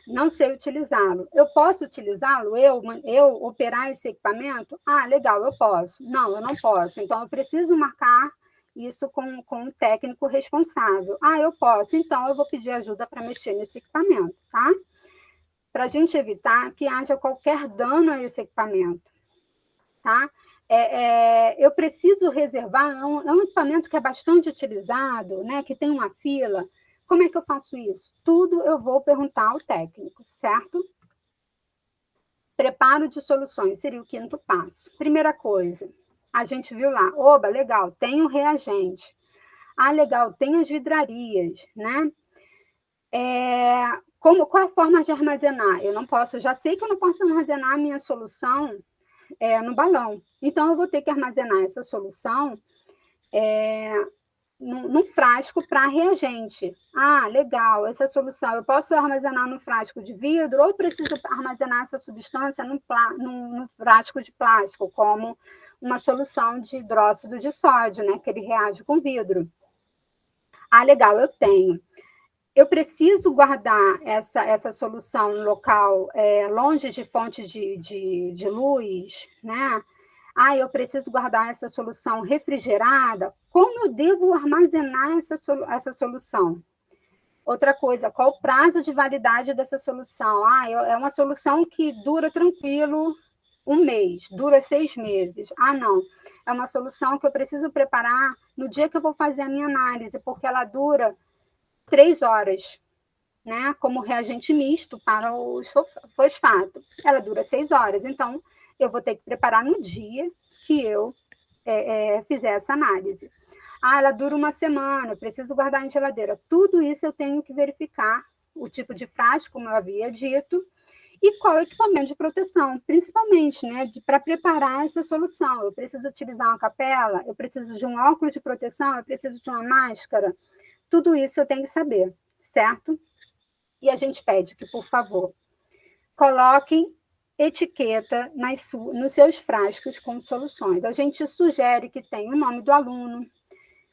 Não sei utilizá-lo. Eu posso utilizá-lo? Eu operar esse equipamento? Ah, legal, eu posso. Não, eu não posso. Então, eu preciso marcar isso com o técnico responsável. Ah, eu posso. Então, eu vou pedir ajuda para mexer nesse equipamento, tá? Para a gente evitar que haja qualquer dano a esse equipamento, tá? Eu preciso reservar, é um equipamento que é bastante utilizado, né, que tem uma fila. Como é que eu faço isso? Tudo eu vou perguntar ao técnico, certo? Preparo de soluções seria o quinto passo. Primeira coisa, a gente viu lá, oba, legal, tem o reagente. Ah, legal, tem as vidrarias, né? Qual a forma de armazenar? Eu não posso, já sei que eu não posso armazenar a minha solução no balão. Então, eu vou ter que armazenar essa solução num frasco para reagente. Ah, legal, essa solução eu posso armazenar no frasco de vidro ou preciso armazenar essa substância num frasco de plástico, como uma solução de hidróxido de sódio, né, que ele reage com vidro. Ah, legal, eu tenho. Eu preciso guardar essa solução no local longe de fonte de luz, né? Ah, eu preciso guardar essa solução refrigerada. Como eu devo armazenar essa solução? Outra coisa, qual o prazo de validade dessa solução? Ah, é uma solução que dura tranquilo 1 mês, dura 6 meses. Ah, não. É uma solução que eu preciso preparar no dia que eu vou fazer a minha análise, porque ela dura 3 horas, né? Como reagente misto para o fosfato. Ela dura 6 horas, então eu vou ter que preparar no dia que eu fizer essa análise. Ah, ela dura 1 semana, eu preciso guardar em geladeira. Tudo isso eu tenho que verificar, o tipo de frasco, como eu havia dito, e qual é o equipamento de proteção, principalmente, né, para preparar essa solução. Eu preciso utilizar uma capela, eu preciso de um óculos de proteção, eu preciso de uma máscara. Tudo isso eu tenho que saber, certo? E a gente pede que, por favor, coloquem etiqueta nos seus frascos com soluções. A gente sugere que tenha o nome do aluno,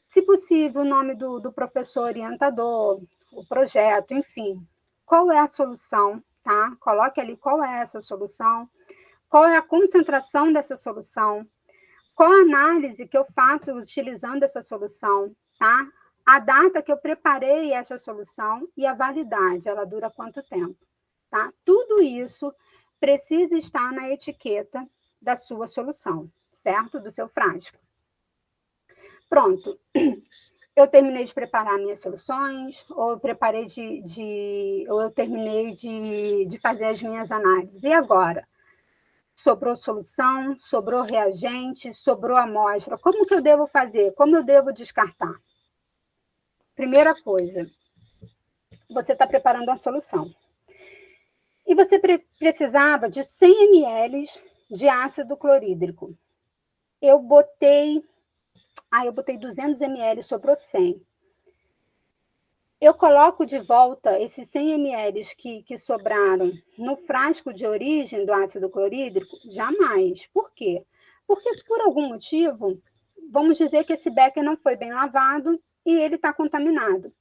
se possível, o nome do professor orientador, o projeto, enfim. Qual é a solução, tá? Coloque ali qual é essa solução, qual é a concentração dessa solução, qual a análise que eu faço utilizando essa solução, tá? A data que eu preparei essa solução e a validade, ela dura quanto tempo, tá? Tudo isso precisa estar na etiqueta da sua solução, certo? Do seu frasco. Pronto. Eu terminei de preparar minhas soluções, ou eu preparei ou eu terminei de fazer as minhas análises. E agora? Sobrou solução, sobrou reagente, sobrou amostra. Como que eu devo fazer? Como eu devo descartar? Primeira coisa, você está preparando uma solução. E você precisava de 100 ml de ácido clorídrico. Eu botei 200 ml, sobrou 100. Eu coloco de volta esses 100 ml que sobraram no frasco de origem do ácido clorídrico? Jamais. Por quê? Porque, por algum motivo, vamos dizer que esse becker não foi bem lavado e ele está contaminado.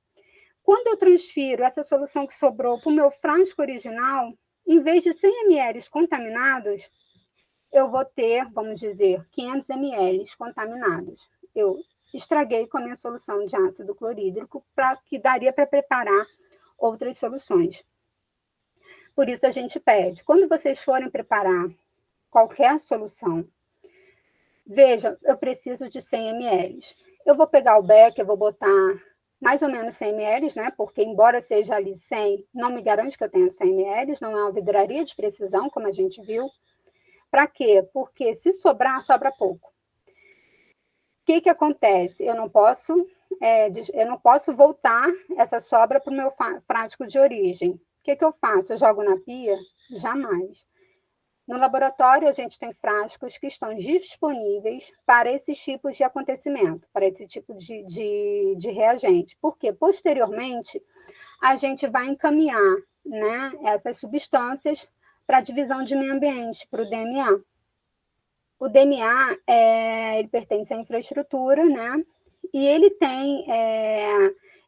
Quando eu transfiro essa solução que sobrou para o meu frasco original, em vez de 100 ml contaminados, eu vou ter, vamos dizer, 500 ml contaminados. Eu estraguei com a minha solução de ácido clorídrico, que daria para preparar outras soluções. Por isso a gente pede, quando vocês forem preparar qualquer solução, veja, eu preciso de 100 ml. Eu vou pegar o becker, eu vou botar mais ou menos 100 ml, né? Porque embora seja ali 100, não me garante que eu tenha 100 ml, não é uma vidraria de precisão, como a gente viu. Para quê? Porque se sobrar, sobra pouco. O que acontece? Eu não posso eu não posso voltar essa sobra para o meu prático de origem. O que eu faço? Eu jogo na pia? Jamais. No laboratório, a gente tem frascos que estão disponíveis para esses tipos de acontecimento, para esse tipo de reagente. Porque, posteriormente, a gente vai encaminhar, né, essas substâncias para a divisão de meio ambiente, para o DMA. O DMA, ele pertence à infraestrutura, né, e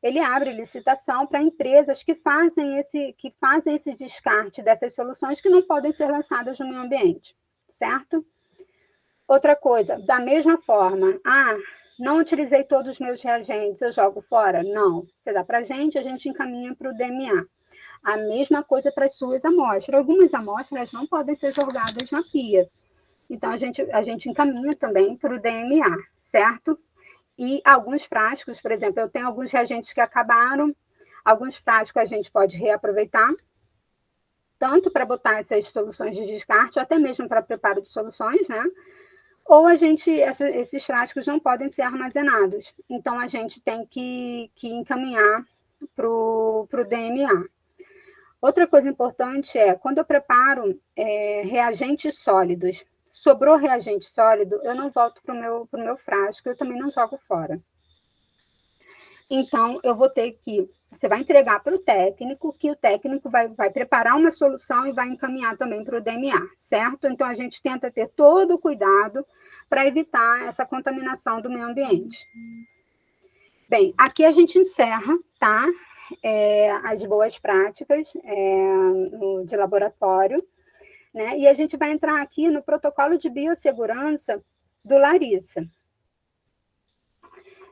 ele abre licitação para empresas que fazem esse descarte dessas soluções que não podem ser lançadas no meio ambiente, certo? Outra coisa, da mesma forma, não utilizei todos os meus reagentes, eu jogo fora? Não. Você dá para a gente encaminha para o DMA. A mesma coisa para as suas amostras. Algumas amostras não podem ser jogadas na pia. Então, a gente encaminha também para o DMA, certo? E alguns frascos, por exemplo, eu tenho alguns reagentes que acabaram, alguns frascos a gente pode reaproveitar, tanto para botar essas soluções de descarte, ou até mesmo para preparo de soluções, né? Ou esses frascos não podem ser armazenados. Então, a gente tem que encaminhar para o DMA. Outra coisa importante quando eu preparo reagentes sólidos, sobrou reagente sólido, eu não volto para o meu frasco, eu também não jogo fora. Então, você vai entregar para o técnico, que o técnico vai preparar uma solução e vai encaminhar também para o DMA, certo? Então, a gente tenta ter todo o cuidado para evitar essa contaminação do meio ambiente. Bem, aqui a gente encerra, tá? As boas práticas de laboratório, né? E a gente vai entrar aqui no protocolo de biossegurança do Larissa.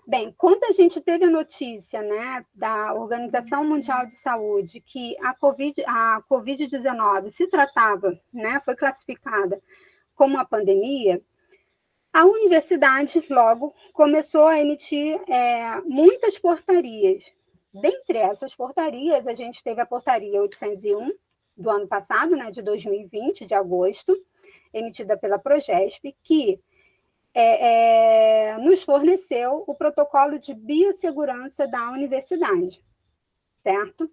Bem, quando a gente teve a notícia, né, da Organização Mundial de Saúde que a Covid-19 se tratava, né, foi classificada como uma pandemia, a universidade logo começou a emitir muitas portarias. Dentre essas portarias, a gente teve a portaria 801 do ano passado, né, de 2020, de agosto, emitida pela Progesp, que nos forneceu o protocolo de biossegurança da universidade, certo?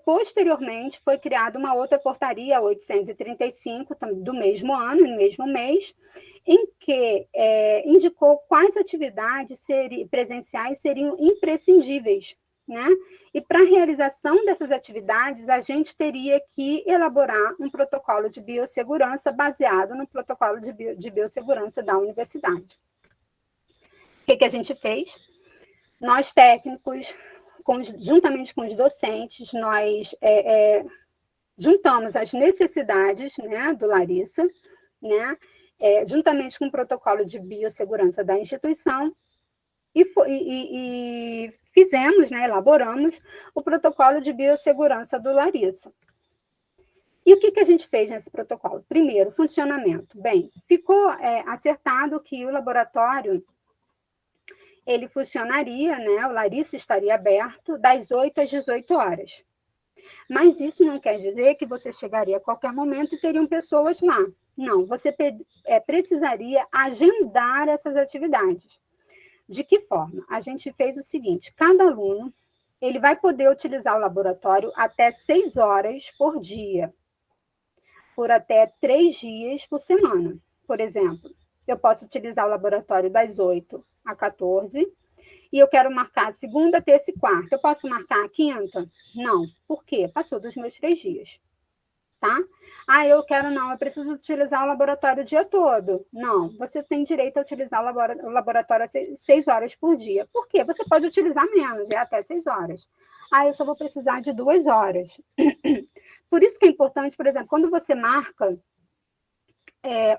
Posteriormente, foi criada uma outra portaria, 835, do mesmo ano, no mesmo mês, em que indicou quais atividades presenciais seriam imprescindíveis, né? E para a realização dessas atividades, a gente teria que elaborar um protocolo de biossegurança baseado no protocolo de biossegurança da universidade. O que a gente fez? Nós, técnicos, juntamente com os docentes, nós juntamos as necessidades, né, do Larissa, né, juntamente com o protocolo de biossegurança da instituição, e fizemos, né, elaboramos o protocolo de biossegurança do Larissa. E o que a gente fez nesse protocolo? Primeiro, funcionamento. Bem, ficou acertado que o laboratório ele funcionaria, né, o Larissa estaria aberto das 8 às 18 horas. Mas isso não quer dizer que você chegaria a qualquer momento e teriam pessoas lá. Não, você precisaria agendar essas atividades. De que forma? A gente fez o seguinte, cada aluno ele vai poder utilizar o laboratório até 6 horas por dia, por até 3 dias por semana. Por exemplo, eu posso utilizar o laboratório das 8 a 14, e eu quero marcar segunda, terça e quarta. Eu posso marcar a quinta? Não. Por quê? Passou dos meus 3 dias. Tá? Eu preciso utilizar o laboratório o dia todo. Não, você tem direito a utilizar o laboratório 6 horas por dia. Por quê? Você pode utilizar menos, até 6 horas. Eu só vou precisar de 2 horas. Por isso que é importante, por exemplo, quando você marca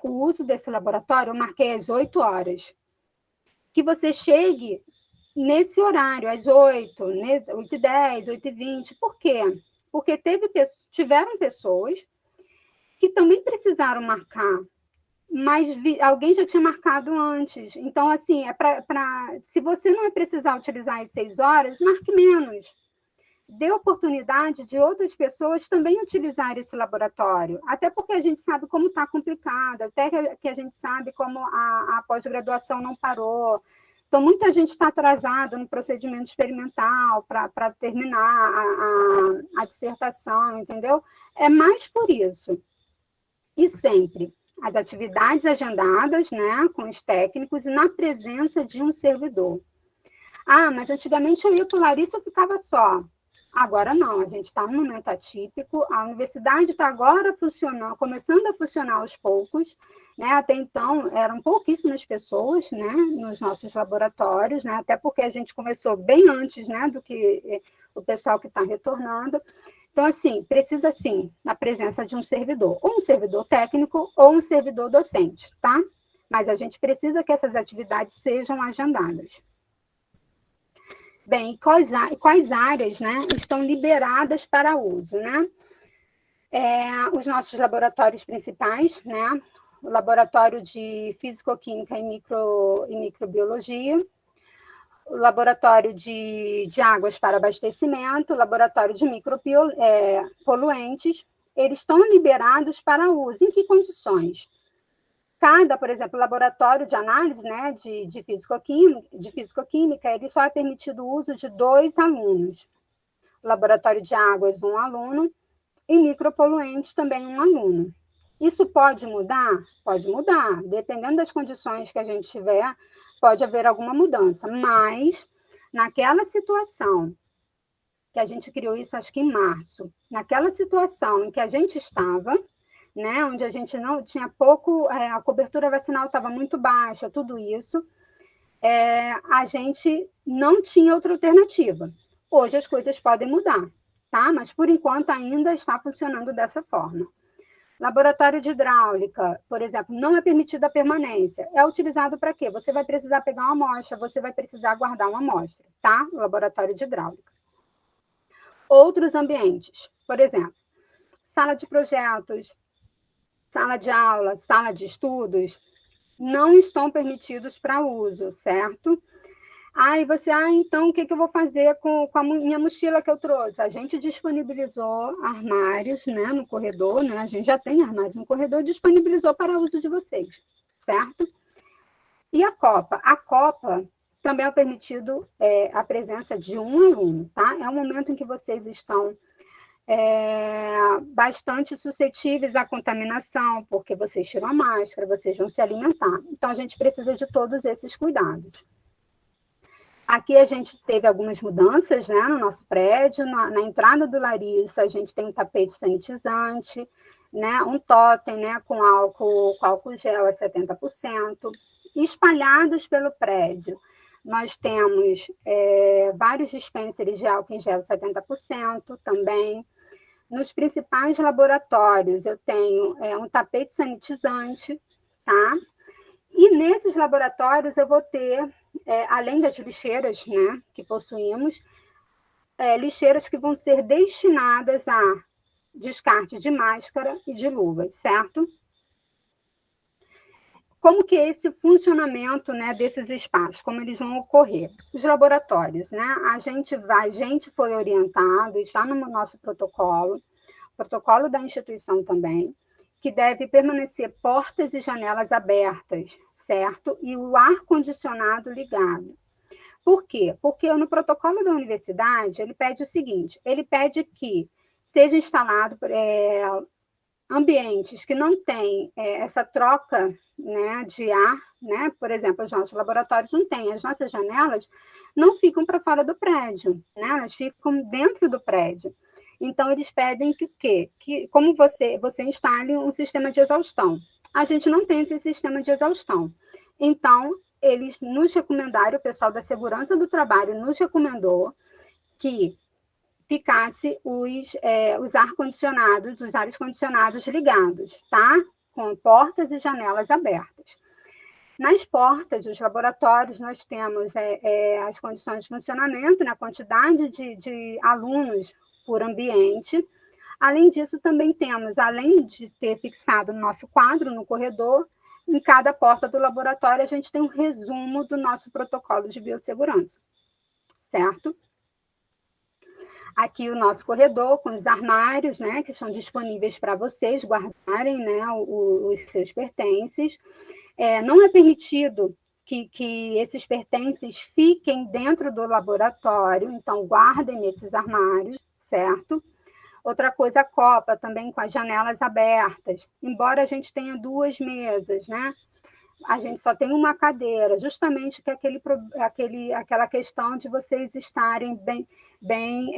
o uso desse laboratório, eu marquei às 8 horas. Que você chegue nesse horário, às 8, 8h10, 8h20. Por quê? Porque tiveram pessoas que também precisaram marcar, mas alguém já tinha marcado antes. Então, assim, se você não precisar utilizar as 6 horas, marque menos. Dê oportunidade de outras pessoas também utilizar esse laboratório, até porque a gente sabe como está complicado, até que a gente sabe como a pós-graduação não parou, Então, muita gente está atrasada no procedimento experimental para terminar a dissertação, entendeu? É mais por isso. E sempre as atividades agendadas, né, com os técnicos e na presença de um servidor. Ah, mas antigamente eu ia para o Larissa, eu ficava só. Agora não, a gente está num momento atípico, a universidade está agora funcionando, começando a funcionar aos poucos, né? Até então eram pouquíssimas pessoas, né, nos nossos laboratórios, né? Até porque a gente começou bem antes, né, do que o pessoal que está retornando. Então, assim, precisa sim da presença de um servidor, ou um servidor técnico ou um servidor docente, tá? Mas a gente precisa que essas atividades sejam agendadas. Bem, quais áreas, né, estão liberadas para uso, né? Os nossos laboratórios principais, né? O laboratório de Físico-Química e Microbiologia, o laboratório de águas para abastecimento, o laboratório de micropoluentes, eles estão liberados para uso. Em que condições? Cada, por exemplo, laboratório de análise, né, de físico-química, ele só é permitido o uso de 2 alunos. Laboratório de águas, 1 aluno, e micropoluentes, também 1 aluno. Isso pode mudar? Pode mudar. Dependendo das condições que a gente tiver, pode haver alguma mudança. Mas, naquela situação, que a gente criou isso, acho que em março, naquela situação em que a gente estava, né, onde a gente não tinha pouco, a cobertura vacinal estava muito baixa, tudo isso, a gente não tinha outra alternativa. Hoje as coisas podem mudar, tá? Mas por enquanto ainda está funcionando dessa forma. Laboratório de hidráulica, por exemplo, não é permitida a permanência. É utilizado para quê? Você vai precisar pegar uma amostra, você vai precisar guardar uma amostra, tá? Laboratório de hidráulica. Outros ambientes, por exemplo, sala de projetos, sala de aula, sala de estudos, não estão permitidos para uso, certo? Aí você, então o que eu vou fazer com a minha mochila que eu trouxe? A gente disponibilizou armários, né, no corredor, né? A gente já tem armários no corredor, disponibilizou para uso de vocês, certo? E a Copa? A Copa também é permitido a presença de um aluno, tá? É o momento em que vocês estão bastante suscetíveis à contaminação, porque vocês tiram a máscara, vocês vão se alimentar. Então, a gente precisa de todos esses cuidados. Aqui a gente teve algumas mudanças, né, no nosso prédio. Na entrada do Larissa, a gente tem um tapete sanitizante, né, um totem, né, com álcool gel a 70%. Espalhados pelo prédio, nós temos vários dispensers de álcool em gel 70% também. Nos principais laboratórios, eu tenho um tapete sanitizante, tá? E nesses laboratórios eu vou ter, além das lixeiras, né, que possuímos, lixeiras que vão ser destinadas a descarte de máscara e de luvas, certo? Como que é esse funcionamento, né, desses espaços, como eles vão ocorrer? Os laboratórios, né? A gente foi orientado, está no nosso protocolo da instituição também, que deve permanecer portas e janelas abertas, certo? E o ar-condicionado ligado. Por quê? Porque no protocolo da universidade, ele pede o seguinte, ele pede que seja instalado ambientes que não têm essa troca, né, de ar, né? Por exemplo, os nossos laboratórios não têm, as nossas janelas não ficam para fora do prédio, né? Elas ficam dentro do prédio. Então, eles pedem que como você instale um sistema de exaustão. A gente não tem esse sistema de exaustão. Então, eles nos recomendaram, o pessoal da segurança do trabalho nos recomendou que ficasse os ar-condicionados, os ares condicionados ligados, tá? Com portas e janelas abertas. Nas portas dos laboratórios, nós temos as condições de funcionamento, na quantidade de alunos por ambiente. Além disso, também temos, além de ter fixado o nosso quadro no corredor, em cada porta do laboratório, a gente tem um resumo do nosso protocolo de biossegurança, certo? Aqui o nosso corredor com os armários, né, que são disponíveis para vocês guardarem, né, os seus pertences. Não é permitido que esses pertences fiquem dentro do laboratório, então guardem nesses armários, certo? Outra coisa, a copa também com as janelas abertas. Embora a gente tenha 2 mesas, né? A gente só tem uma cadeira, justamente que aquela questão de vocês estarem bem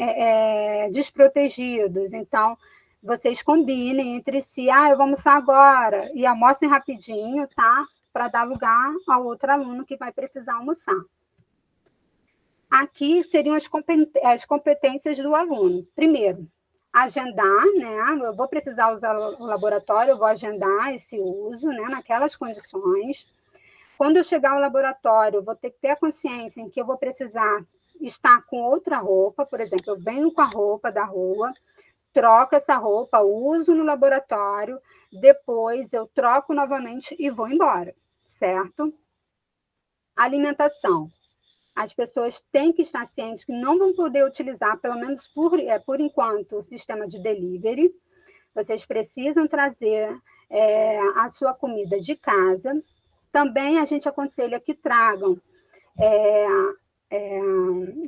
desprotegidos. Então, vocês combinem entre si, eu vou almoçar agora, e almocem rapidinho, tá? Para dar lugar ao outro aluno que vai precisar almoçar. Aqui seriam as competências do aluno. Primeiro, agendar, né? Eu vou precisar usar o laboratório, eu vou agendar esse uso, né? Naquelas condições. Quando eu chegar ao laboratório, eu vou ter que ter a consciência em que eu vou precisar estar com outra roupa, por exemplo, eu venho com a roupa da rua, troco essa roupa, uso no laboratório, depois eu troco novamente e vou embora, certo? Alimentação. As pessoas têm que estar cientes que não vão poder utilizar, pelo menos por enquanto, o sistema de delivery. Vocês precisam trazer a sua comida de casa. Também a gente aconselha que tragam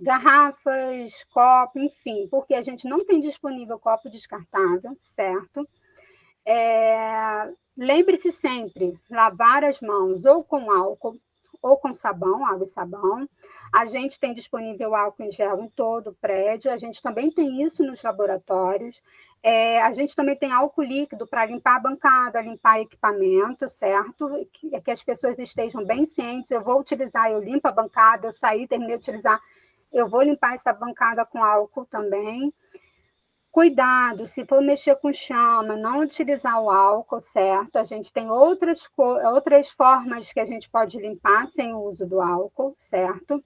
garrafas, copo, enfim, porque a gente não tem disponível copo descartável, certo? Lembre-se sempre, lavar as mãos ou com álcool ou com sabão, água e sabão. A gente tem disponível álcool em gel em todo o prédio, a gente também tem isso nos laboratórios. A gente também tem álcool líquido para limpar a bancada, limpar equipamento, certo? Que as pessoas estejam bem cientes. Eu vou utilizar, eu limpo a bancada, eu saí, terminei de utilizar, eu vou limpar essa bancada com álcool também. Cuidado, se for mexer com chama, não utilizar o álcool, certo? A gente tem outras formas que a gente pode limpar sem o uso do álcool, certo?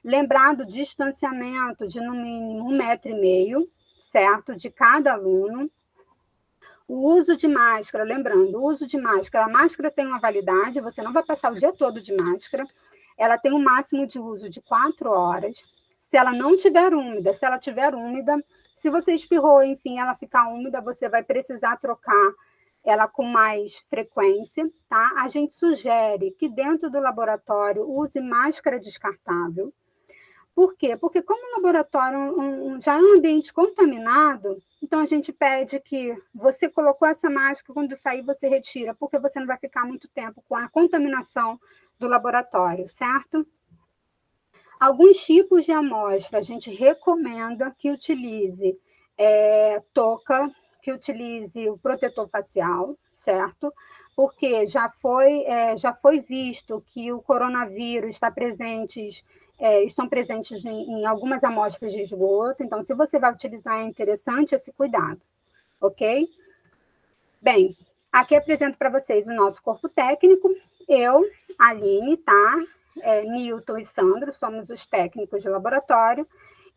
Lembrar do distanciamento de no mínimo 1,5 metro, certo? De cada aluno. O uso de máscara, lembrando, o uso de máscara, a máscara tem uma validade, você não vai passar o dia todo de máscara, ela tem um máximo de uso de 4 horas. Se ela não tiver úmida, se ela tiver úmida, se você espirrou, enfim, ela ficar úmida, você vai precisar trocar ela com mais frequência, tá? A gente sugere que dentro do laboratório use máscara descartável. Por quê? Porque como o laboratório já é um ambiente contaminado, então a gente pede que você colocou essa máscara, quando sair você retira, porque você não vai ficar muito tempo com a contaminação do laboratório, certo? Alguns tipos de amostra a gente recomenda que utilize touca, que utilize o protetor facial, certo? Porque já foi visto que o coronavírus estão presentes em algumas amostras de esgoto, então, se você vai utilizar, é interessante esse cuidado, ok? Bem, aqui apresento para vocês o nosso corpo técnico, eu, Aline, tá? Newton e Sandro, somos os técnicos de laboratório,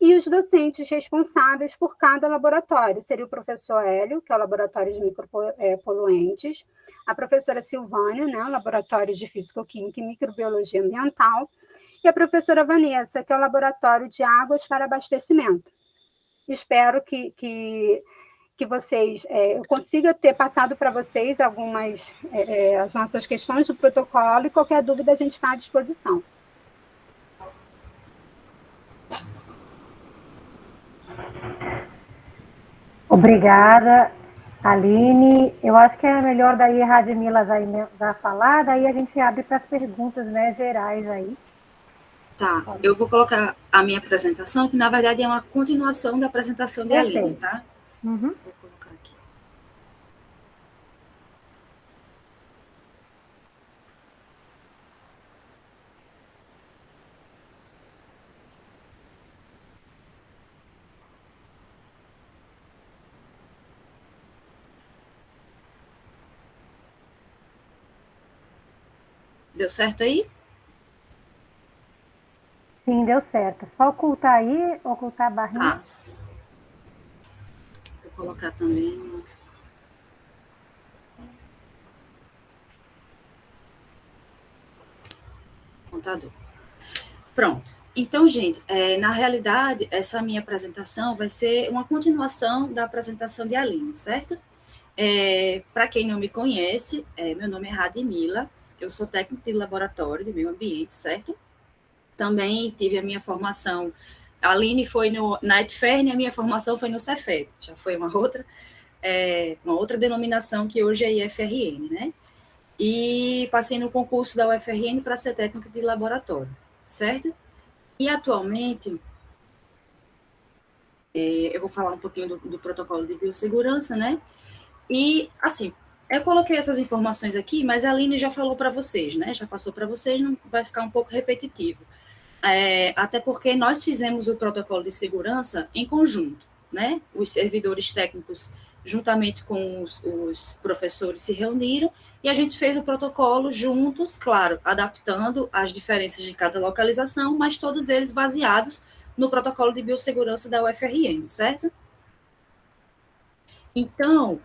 e os docentes responsáveis por cada laboratório. Seria o professor Hélio, que é o laboratório de micropoluentes, a professora Silvânia, né, o laboratório de físico-química e microbiologia ambiental, e a professora Vanessa, que é o laboratório de águas para abastecimento. Espero que vocês, eu consiga ter passado para vocês as nossas questões do protocolo, e qualquer dúvida a gente está à disposição. Obrigada, Aline. Eu acho que é melhor daí a Radmila já falar, daí a gente abre para as perguntas, né, gerais aí. Tá, eu vou colocar a minha apresentação, que na verdade é uma continuação da apresentação de Aline, tá? Uhum. Vou colocar aqui. Deu certo aí? Sim, deu certo. Só ocultar aí, ocultar a barrinha. Tá. Vou colocar também contador. Pronto. Então, gente, na realidade, essa minha apresentação vai ser uma continuação da apresentação de Aline, certo? Para quem não me conhece, meu nome é Radmila, eu sou técnica de laboratório de meio ambiente, certo? Também tive a minha formação, a Aline foi na ETFERN, a minha formação foi no Cefet, já foi uma outra denominação que hoje é IFRN, né? E passei no concurso da UFRN para ser técnica de laboratório, certo? E atualmente, eu vou falar um pouquinho do protocolo de biossegurança, né? E, assim, eu coloquei essas informações aqui, mas a Aline já falou para vocês, né? Já passou para vocês, não vai ficar um pouco repetitivo. Até porque nós fizemos o protocolo de segurança em conjunto, né? Os servidores técnicos, juntamente com os professores, se reuniram e a gente fez o protocolo juntos, claro, adaptando as diferenças de cada localização, mas todos eles baseados no protocolo de biossegurança da UFRN, certo? Então,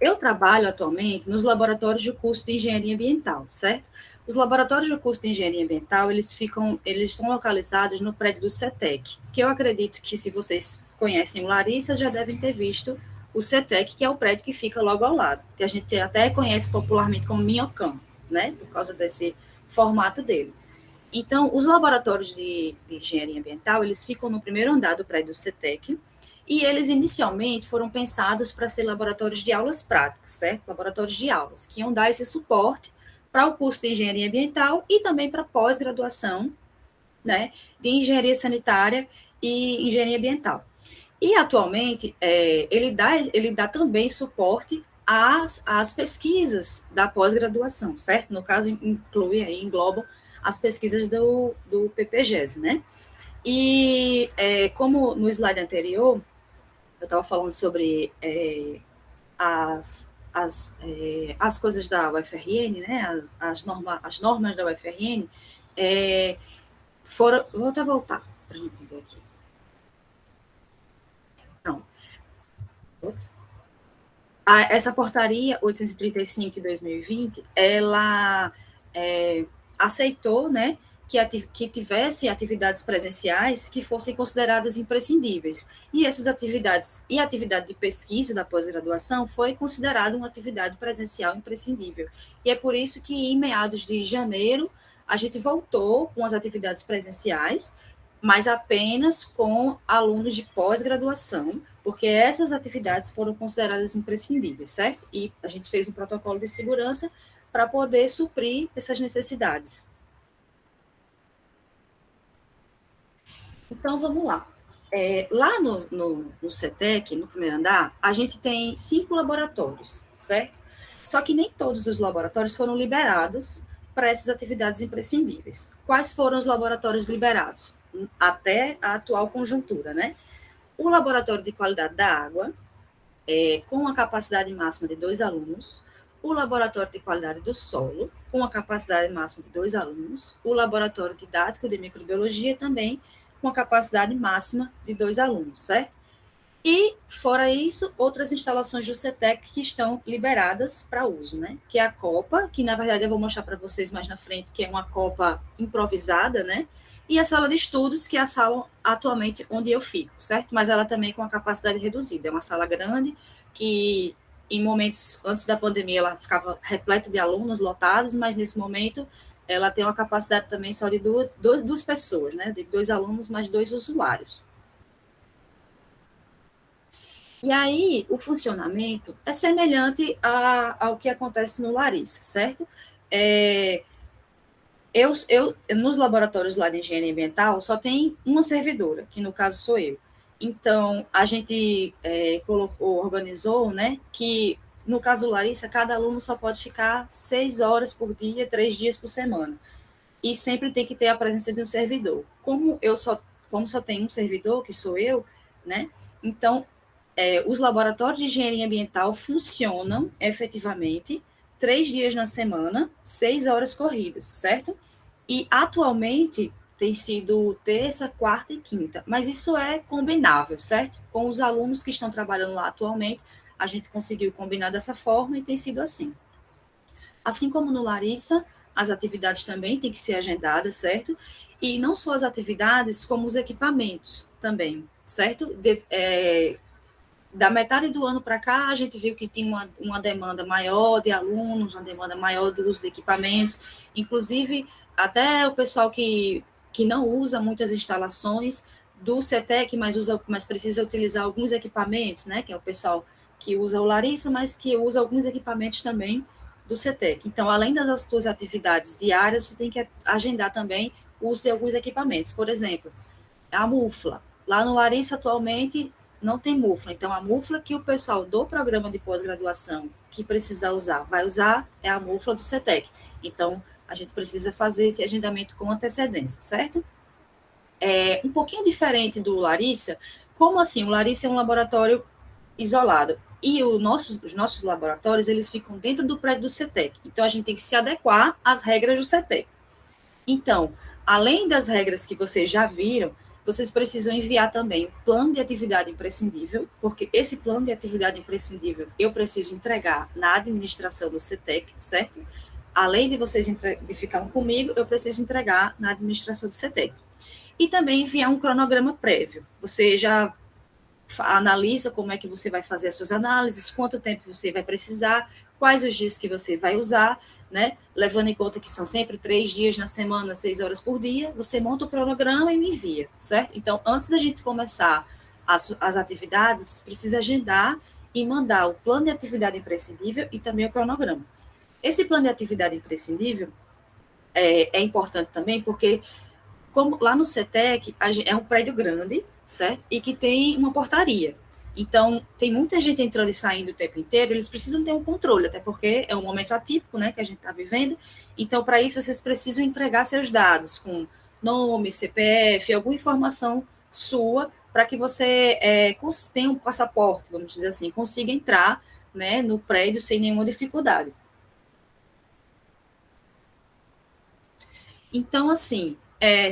eu trabalho atualmente nos laboratórios de curso de engenharia ambiental, certo? Os laboratórios de curso de engenharia ambiental, eles estão localizados no prédio do CETEC, que eu acredito que, se vocês conhecem o Larissa, já devem ter visto o CETEC, que é o prédio que fica logo ao lado, que a gente até conhece popularmente como Minhocão, né? Por causa desse formato dele. Então, os laboratórios de engenharia ambiental, eles ficam no primeiro andar do prédio do CETEC, e eles inicialmente foram pensados para ser laboratórios de aulas práticas, certo? Laboratórios de aulas, que iam dar esse suporte para o curso de engenharia ambiental e também para pós-graduação, né, de engenharia sanitária e engenharia ambiental. E, atualmente, ele dá também suporte às pesquisas da pós-graduação, certo? No caso, englobam as pesquisas do PPGES, né? E, como no slide anterior, eu estava falando sobre as coisas da UFRN, né? As normas da UFRN, vou até voltar para a gente ver aqui. Não. Essa portaria 835 de 2020, ela aceitou, né, que tivesse atividades presenciais que fossem consideradas imprescindíveis. E essas atividades, e a atividade de pesquisa da pós-graduação foi considerada uma atividade presencial imprescindível. E é por isso que, em meados de janeiro, a gente voltou com as atividades presenciais, mas apenas com alunos de pós-graduação, porque essas atividades foram consideradas imprescindíveis, certo? E a gente fez um protocolo de segurança para poder suprir essas necessidades. Então, vamos lá. Lá no CETEC, no primeiro andar, a gente tem 5 laboratórios, certo? Só que nem todos os laboratórios foram liberados para essas atividades imprescindíveis. Quais foram os laboratórios liberados? Até a atual conjuntura, né? O laboratório de qualidade da água, com a capacidade máxima de 2 alunos, o laboratório de qualidade do solo, com a capacidade máxima de 2 alunos, o laboratório didático de microbiologia também, com a capacidade máxima de 2 alunos, certo? E, fora isso, outras instalações do CETEC que estão liberadas para uso, né? Que é a copa, que na verdade eu vou mostrar para vocês mais na frente, que é uma copa improvisada, né? E a sala de estudos, que é a sala atualmente onde eu fico, certo? Mas ela também com a capacidade reduzida. É uma sala grande que, em momentos antes da pandemia, ela ficava repleta de alunos lotados, mas nesse momento ela tem uma capacidade também só de duas pessoas, né? De 2 alunos mais 2 usuários. E aí, o funcionamento é semelhante ao que acontece no Larissa, certo? Nos laboratórios lá de engenharia ambiental, só tem uma servidora, que no caso sou eu. Então, a gente organizou, né, que no caso do Larissa, cada aluno só pode ficar 6 horas por dia, 3 dias por semana. E sempre tem que ter a presença de um servidor. Como só tem um servidor, que sou eu, né, então, os laboratórios de engenharia ambiental funcionam efetivamente 3 dias na semana, 6 horas corridas, certo? E atualmente tem sido terça, quarta e quinta, mas isso é combinável, certo? Com os alunos que estão trabalhando lá atualmente, a gente conseguiu combinar dessa forma e tem sido assim. Assim como no Larissa, as atividades também têm que ser agendadas, certo? E não só as atividades, como os equipamentos também, certo? Da metade do ano para cá, a gente viu que tinha uma demanda maior de alunos, uma demanda maior do uso de equipamentos, inclusive até o pessoal que não usa muitas instalações do CETEC, mas precisa utilizar alguns equipamentos, né, que é o pessoal que usa o Larissa, mas que usa alguns equipamentos também do CETEC. Então, além das suas atividades diárias, você tem que agendar também o uso de alguns equipamentos. Por exemplo, a mufla. Lá no Larissa, atualmente, não tem mufla. Então, a mufla que o pessoal do programa de pós-graduação que precisa usar, vai usar, é a mufla do CETEC. Então, a gente precisa fazer esse agendamento com antecedência, certo? É um pouquinho diferente do Larissa. Como assim? O Larissa é um laboratório isolado. E os nossos laboratórios, eles ficam dentro do prédio do CETEC. Então, a gente tem que se adequar às regras do CETEC. Então, além das regras que vocês já viram, vocês precisam enviar também o plano de atividade imprescindível, porque esse plano de atividade imprescindível eu preciso entregar na administração do CETEC, certo? Além de vocês de ficarem comigo, eu preciso entregar na administração do CETEC. E também enviar um cronograma prévio. Você já analisa como é que você vai fazer as suas análises, quanto tempo você vai precisar, quais os dias que você vai usar, né? Levando em conta que são sempre 3 dias na semana, 6 horas por dia, você monta o cronograma e me envia, certo? Então, antes da gente começar as atividades, você precisa agendar e mandar o plano de atividade imprescindível e também o cronograma. Esse plano de atividade imprescindível é importante também porque, como lá no CETEC, é um prédio grande, certo? E que tem uma portaria. Então, tem muita gente entrando e saindo o tempo inteiro, eles precisam ter um controle, até porque é um momento atípico, né, que a gente está vivendo. Então, para isso, vocês precisam entregar seus dados com nome, CPF, alguma informação sua, para que você tenha um passaporte, vamos dizer assim, consiga entrar, né, no prédio sem nenhuma dificuldade. Então, assim,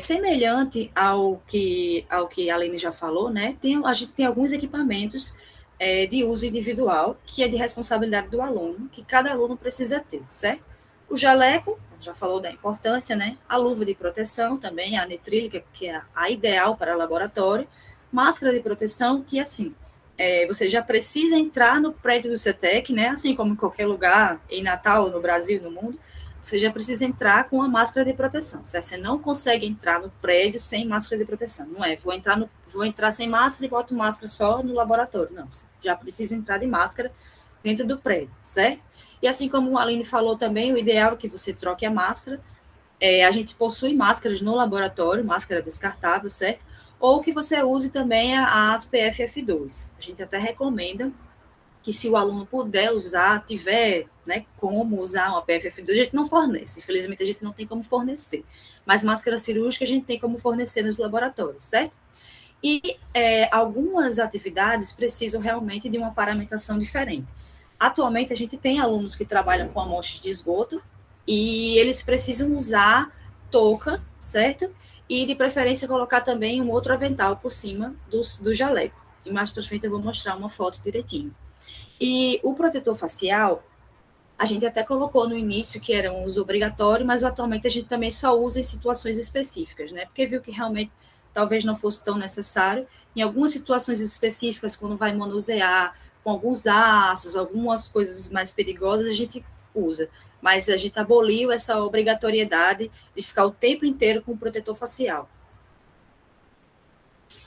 semelhante ao que a Aline já falou, né, a gente tem alguns equipamentos de uso individual, que é de responsabilidade do aluno, que cada aluno precisa ter, certo? O jaleco, já falou da importância, né? A luva de proteção também, a anitrílica, que é a ideal para laboratório, máscara de proteção, que assim, você já precisa entrar no prédio do CETEC, né? Assim como em qualquer lugar, em Natal, no Brasil, no mundo, você já precisa entrar com a máscara de proteção. Você não consegue entrar no prédio sem máscara de proteção. Não é, vou entrar sem máscara e boto máscara só no laboratório. Não, você já precisa entrar de máscara dentro do prédio, certo? E assim como a Aline falou também, o ideal é que você troque a máscara. A gente possui máscaras no laboratório, máscara descartável, certo? Ou que você use também as PFF2. A gente até recomenda que se o aluno puder usar, tiver, né, como usar uma PFF2, a gente não fornece. Infelizmente, a gente não tem como fornecer. Mas máscara cirúrgica a gente tem como fornecer nos laboratórios, certo? E algumas atividades precisam realmente de uma paramentação diferente. Atualmente, a gente tem alunos que trabalham com amostras de esgoto e eles precisam usar touca, certo? E, de preferência, colocar também um outro avental por cima do jaleco. E mais para frente eu vou mostrar uma foto direitinho. E o protetor facial, a gente até colocou no início que era um uso obrigatório, mas atualmente a gente também só usa em situações específicas, né? Porque viu que realmente talvez não fosse tão necessário. Em algumas situações específicas, quando vai manusear com alguns aços, algumas coisas mais perigosas, a gente usa. Mas a gente aboliu essa obrigatoriedade de ficar o tempo inteiro com o protetor facial.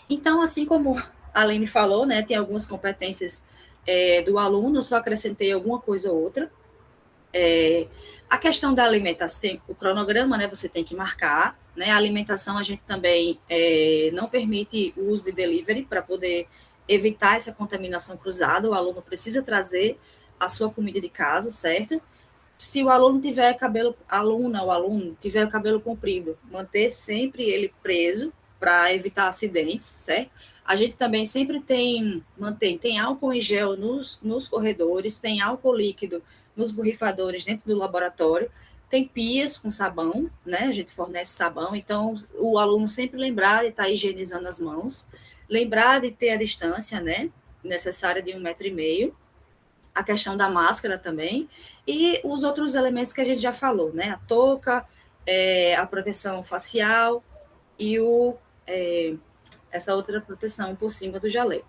Então, assim como a Aline falou, né, tem algumas competências do aluno, eu só acrescentei alguma coisa ou outra. A questão da alimentação, o cronograma, né, você tem que marcar, né, a alimentação a gente também não permite o uso de delivery para poder evitar essa contaminação cruzada, o aluno precisa trazer a sua comida de casa, certo? Se o aluno tiver aluno tiver o cabelo comprido, manter sempre ele preso para evitar acidentes, certo? A gente também sempre tem álcool em gel nos corredores, tem álcool líquido nos borrifadores dentro do laboratório, tem pias com sabão, né? A gente fornece sabão, então o aluno sempre lembrar de estar higienizando as mãos, lembrar de ter a distância, né? Necessária de 1,5 m, a questão da máscara também, e os outros elementos que a gente já falou, né? A touca, a proteção facial e o... essa outra proteção por cima do jaleco.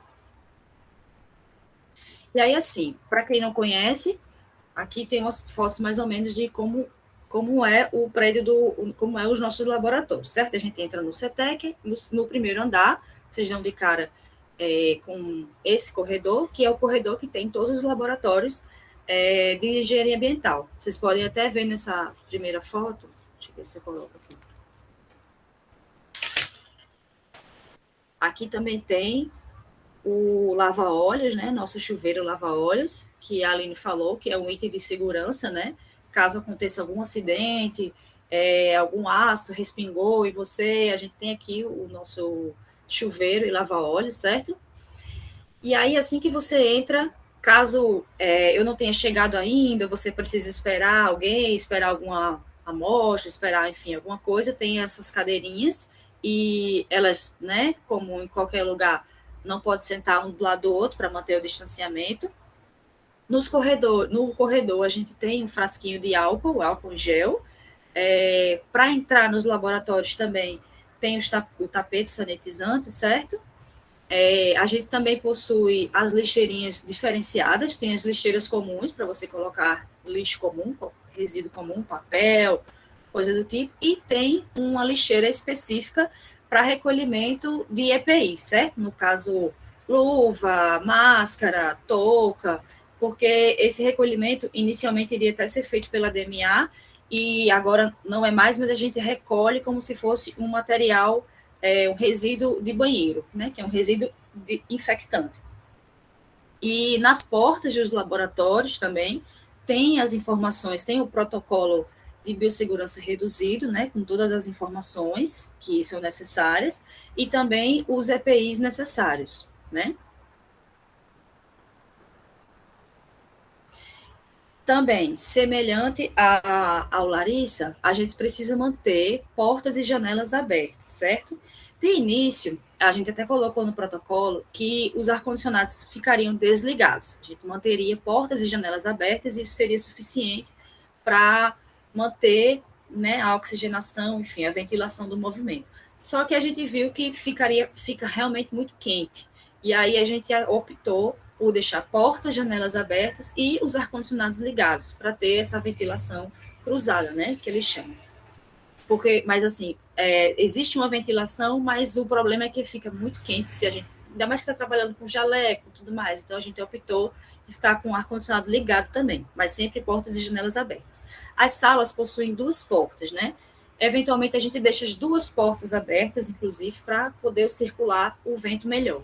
E aí, assim, para quem não conhece, aqui tem umas fotos mais ou menos de como é o prédio como é os nossos laboratórios, certo? A gente entra no CETEC, no primeiro andar, vocês dão de cara com esse corredor, que é o corredor que tem todos os laboratórios de engenharia ambiental. Vocês podem até ver nessa primeira foto, deixa eu ver se eu coloco aqui. Aqui também tem o lava-óleos, né? Nosso chuveiro lava-óleos, que a Aline falou, que é um item de segurança, né? Caso aconteça algum acidente, algum ácido respingou e a gente tem aqui o nosso chuveiro e lava-óleos, certo? E aí, assim que você entra, caso eu não tenha chegado ainda, você precisa esperar alguém, esperar alguma amostra, esperar, enfim, alguma coisa, tem essas cadeirinhas e elas, né, como em qualquer lugar, não pode sentar um do lado do outro para manter o distanciamento. No corredor, a gente tem um frasquinho de álcool em gel. Para entrar nos laboratórios também tem o tapete sanitizante, certo? A gente também possui as lixeirinhas diferenciadas, tem as lixeiras comuns para você colocar lixo comum, resíduo comum, papel, coisa do tipo, e tem uma lixeira específica para recolhimento de EPI, certo? No caso, luva, máscara, touca, porque esse recolhimento inicialmente iria até ser feito pela DMA e agora não é mais, mas a gente recolhe como se fosse um material, um resíduo de banheiro, né? Que é um resíduo infectante. E nas portas dos laboratórios também tem as informações, tem o protocolo de biossegurança reduzido, né, com todas as informações que são necessárias, e também os EPIs necessários, né. Também, semelhante ao Larissa, a gente precisa manter portas e janelas abertas, certo? De início, a gente até colocou no protocolo que os ar-condicionados ficariam desligados. A gente manteria portas e janelas abertas e isso seria suficiente para manter, né, a oxigenação, enfim, a ventilação do movimento. Só que a gente viu que fica realmente muito quente. E aí a gente optou por deixar portas, janelas abertas e os ar-condicionados ligados, para ter essa ventilação cruzada, né, que eles chamam. Mas assim, existe uma ventilação, mas o problema é que fica muito quente, se a gente, ainda mais que está trabalhando com jaleco e tudo mais, então a gente optou em ficar com o ar-condicionado ligado também, mas sempre portas e janelas abertas. As salas possuem 2 portas, né? Eventualmente a gente deixa as 2 portas abertas, inclusive, para poder circular o vento melhor.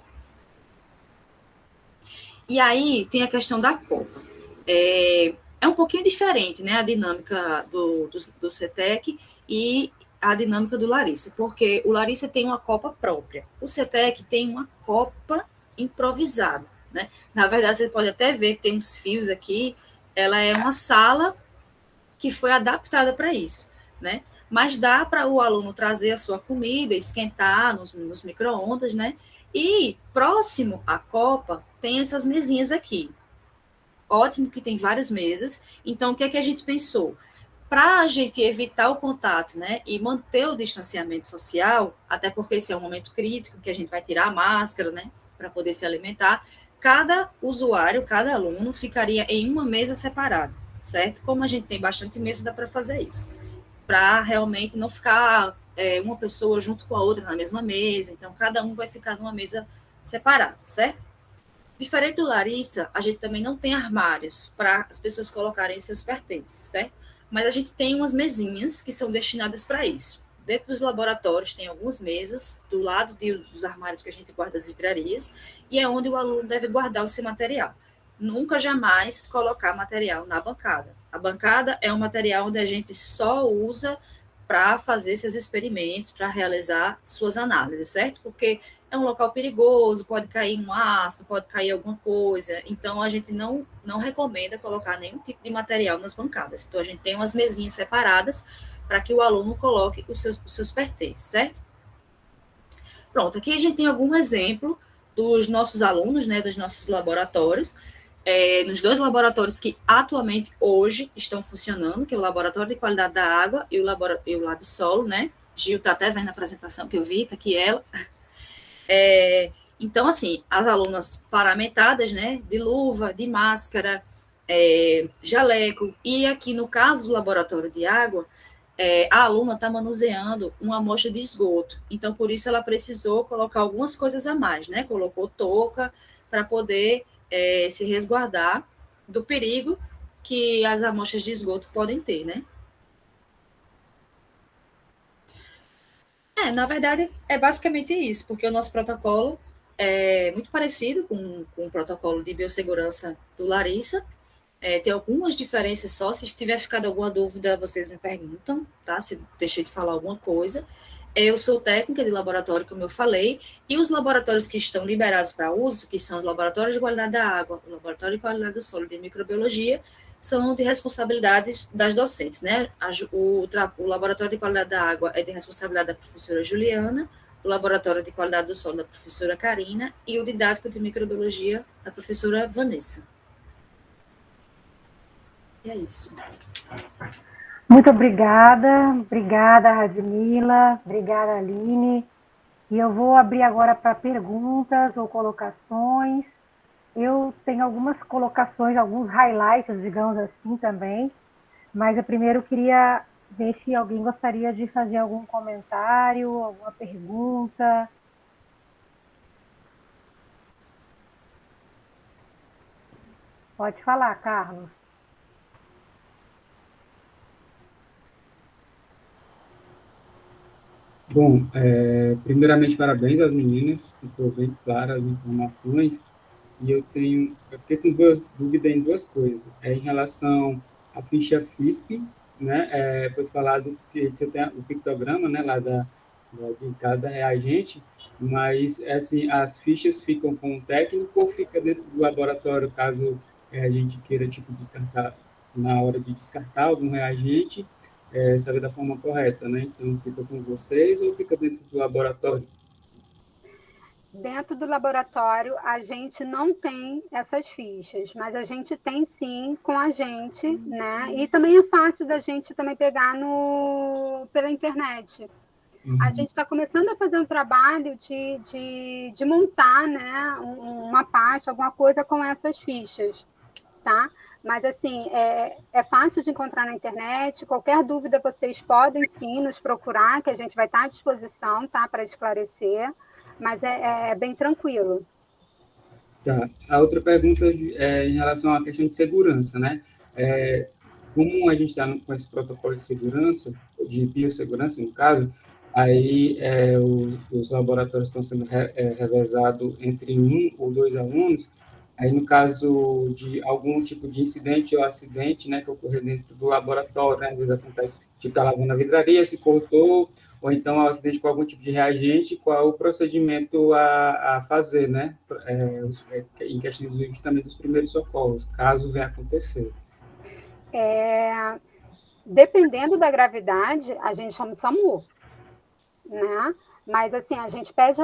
E aí tem a questão da copa. É um pouquinho diferente, né, a dinâmica do CETEC e a dinâmica do Larissa, porque o Larissa tem uma copa própria, o CETEC tem uma copa improvisada, né? Na verdade, você pode até ver que tem uns fios aqui, ela é uma sala que foi adaptada para isso, né? Mas dá para o aluno trazer a sua comida, esquentar nos micro-ondas, né? E próximo à copa tem essas mesinhas aqui. Ótimo que tem várias mesas. Então, o que é que a gente pensou? Para a gente evitar o contato, né, e manter o distanciamento social, até porque esse é um momento crítico que a gente vai tirar a máscara, né, para poder se alimentar, cada usuário, cada aluno ficaria em uma mesa separada, certo? Como a gente tem bastante mesa, dá para fazer isso, para realmente não ficar uma pessoa junto com a outra na mesma mesa, então cada um vai ficar numa mesa separada, certo? Diferente do Larissa, a gente também não tem armários para as pessoas colocarem seus pertences, certo? Mas a gente tem umas mesinhas que são destinadas para isso. Dentro dos laboratórios tem algumas mesas do lado dos armários que a gente guarda as vidrarias e é onde o aluno deve guardar o seu material. Nunca, jamais colocar material na bancada. A bancada é um material onde a gente só usa para fazer seus experimentos, para realizar suas análises, certo? Porque é um local perigoso, pode cair um ácido, pode cair alguma coisa, então a gente não recomenda colocar nenhum tipo de material nas bancadas. Então a gente tem umas mesinhas separadas para que o aluno coloque os seus pertences, certo? Pronto, aqui a gente tem algum exemplo dos nossos alunos, né, dos nossos laboratórios, nos 2 laboratórios que atualmente hoje estão funcionando, que é o Laboratório de Qualidade da Água e o Lab Solo, né? Gil está até vendo a apresentação que eu vi, está aqui ela. Então, assim, as alunas paramentadas, né, de luva, de máscara, jaleco, e aqui no caso do laboratório de água, a aluna está manuseando uma amostra de esgoto, então por isso ela precisou colocar algumas coisas a mais, né? Colocou touca para poder se resguardar do perigo que as amostras de esgoto podem ter, né? Na verdade, é basicamente isso, porque o nosso protocolo é muito parecido com o protocolo de biossegurança do Larissa. Tem algumas diferenças só. Se tiver ficado alguma dúvida, vocês me perguntam, tá? Se deixei de falar alguma coisa. Eu sou técnica de laboratório, como eu falei, e os laboratórios que estão liberados para uso, que são os laboratórios de qualidade da água, o laboratório de qualidade do solo e de microbiologia, são de responsabilidades das docentes, né? O laboratório de qualidade da água é de responsabilidade da professora Juliana, o laboratório de qualidade do solo da professora Karina e o didático de microbiologia da professora Vanessa. E é isso. Muito obrigada, Radmila, obrigada, Aline. E eu vou abrir agora para perguntas ou colocações. Eu tenho algumas colocações, alguns highlights, digamos assim, também, mas eu primeiro queria ver se alguém gostaria de fazer algum comentário, alguma pergunta. Pode falar, Carlos. Bom, primeiramente, parabéns às meninas, ficou bem claras as informações, e eu fiquei com dúvidas em duas coisas. Em relação à ficha FISP, né, foi falado que você tem o pictograma, né, lá de cada reagente, mas, assim, as fichas ficam com o técnico ou fica dentro do laboratório, caso a gente queira, tipo, descartar, na hora de descartar algum reagente, saber da forma correta, né? Então, fica com vocês ou fica dentro do laboratório? Dentro do laboratório, a gente não tem essas fichas, mas a gente tem sim com a gente, né? E também é fácil da gente também pegar pela internet. A gente está começando a fazer um trabalho de montar, né, uma pasta, alguma coisa com essas fichas, tá? Mas, assim, é fácil de encontrar na internet. Qualquer dúvida, vocês podem sim nos procurar, que a gente vai estar à disposição, tá, para esclarecer. Mas é bem tranquilo. Tá. A outra pergunta é em relação à questão de segurança, né? Como a gente está com esse protocolo de segurança, de biossegurança, no caso, aí os laboratórios estão sendo revezados entre um ou dois alunos, aí no caso de algum tipo de incidente ou acidente, né, que ocorrer dentro do laboratório, né, às vezes acontece de estar lavando a vidraria, se cortou, ou então um acidente com algum tipo de reagente, qual o procedimento a fazer, né, em questão também dos primeiros socorros, caso venha acontecer. Dependendo da gravidade, a gente chama de SAMU, né? Mas, assim, a gente pede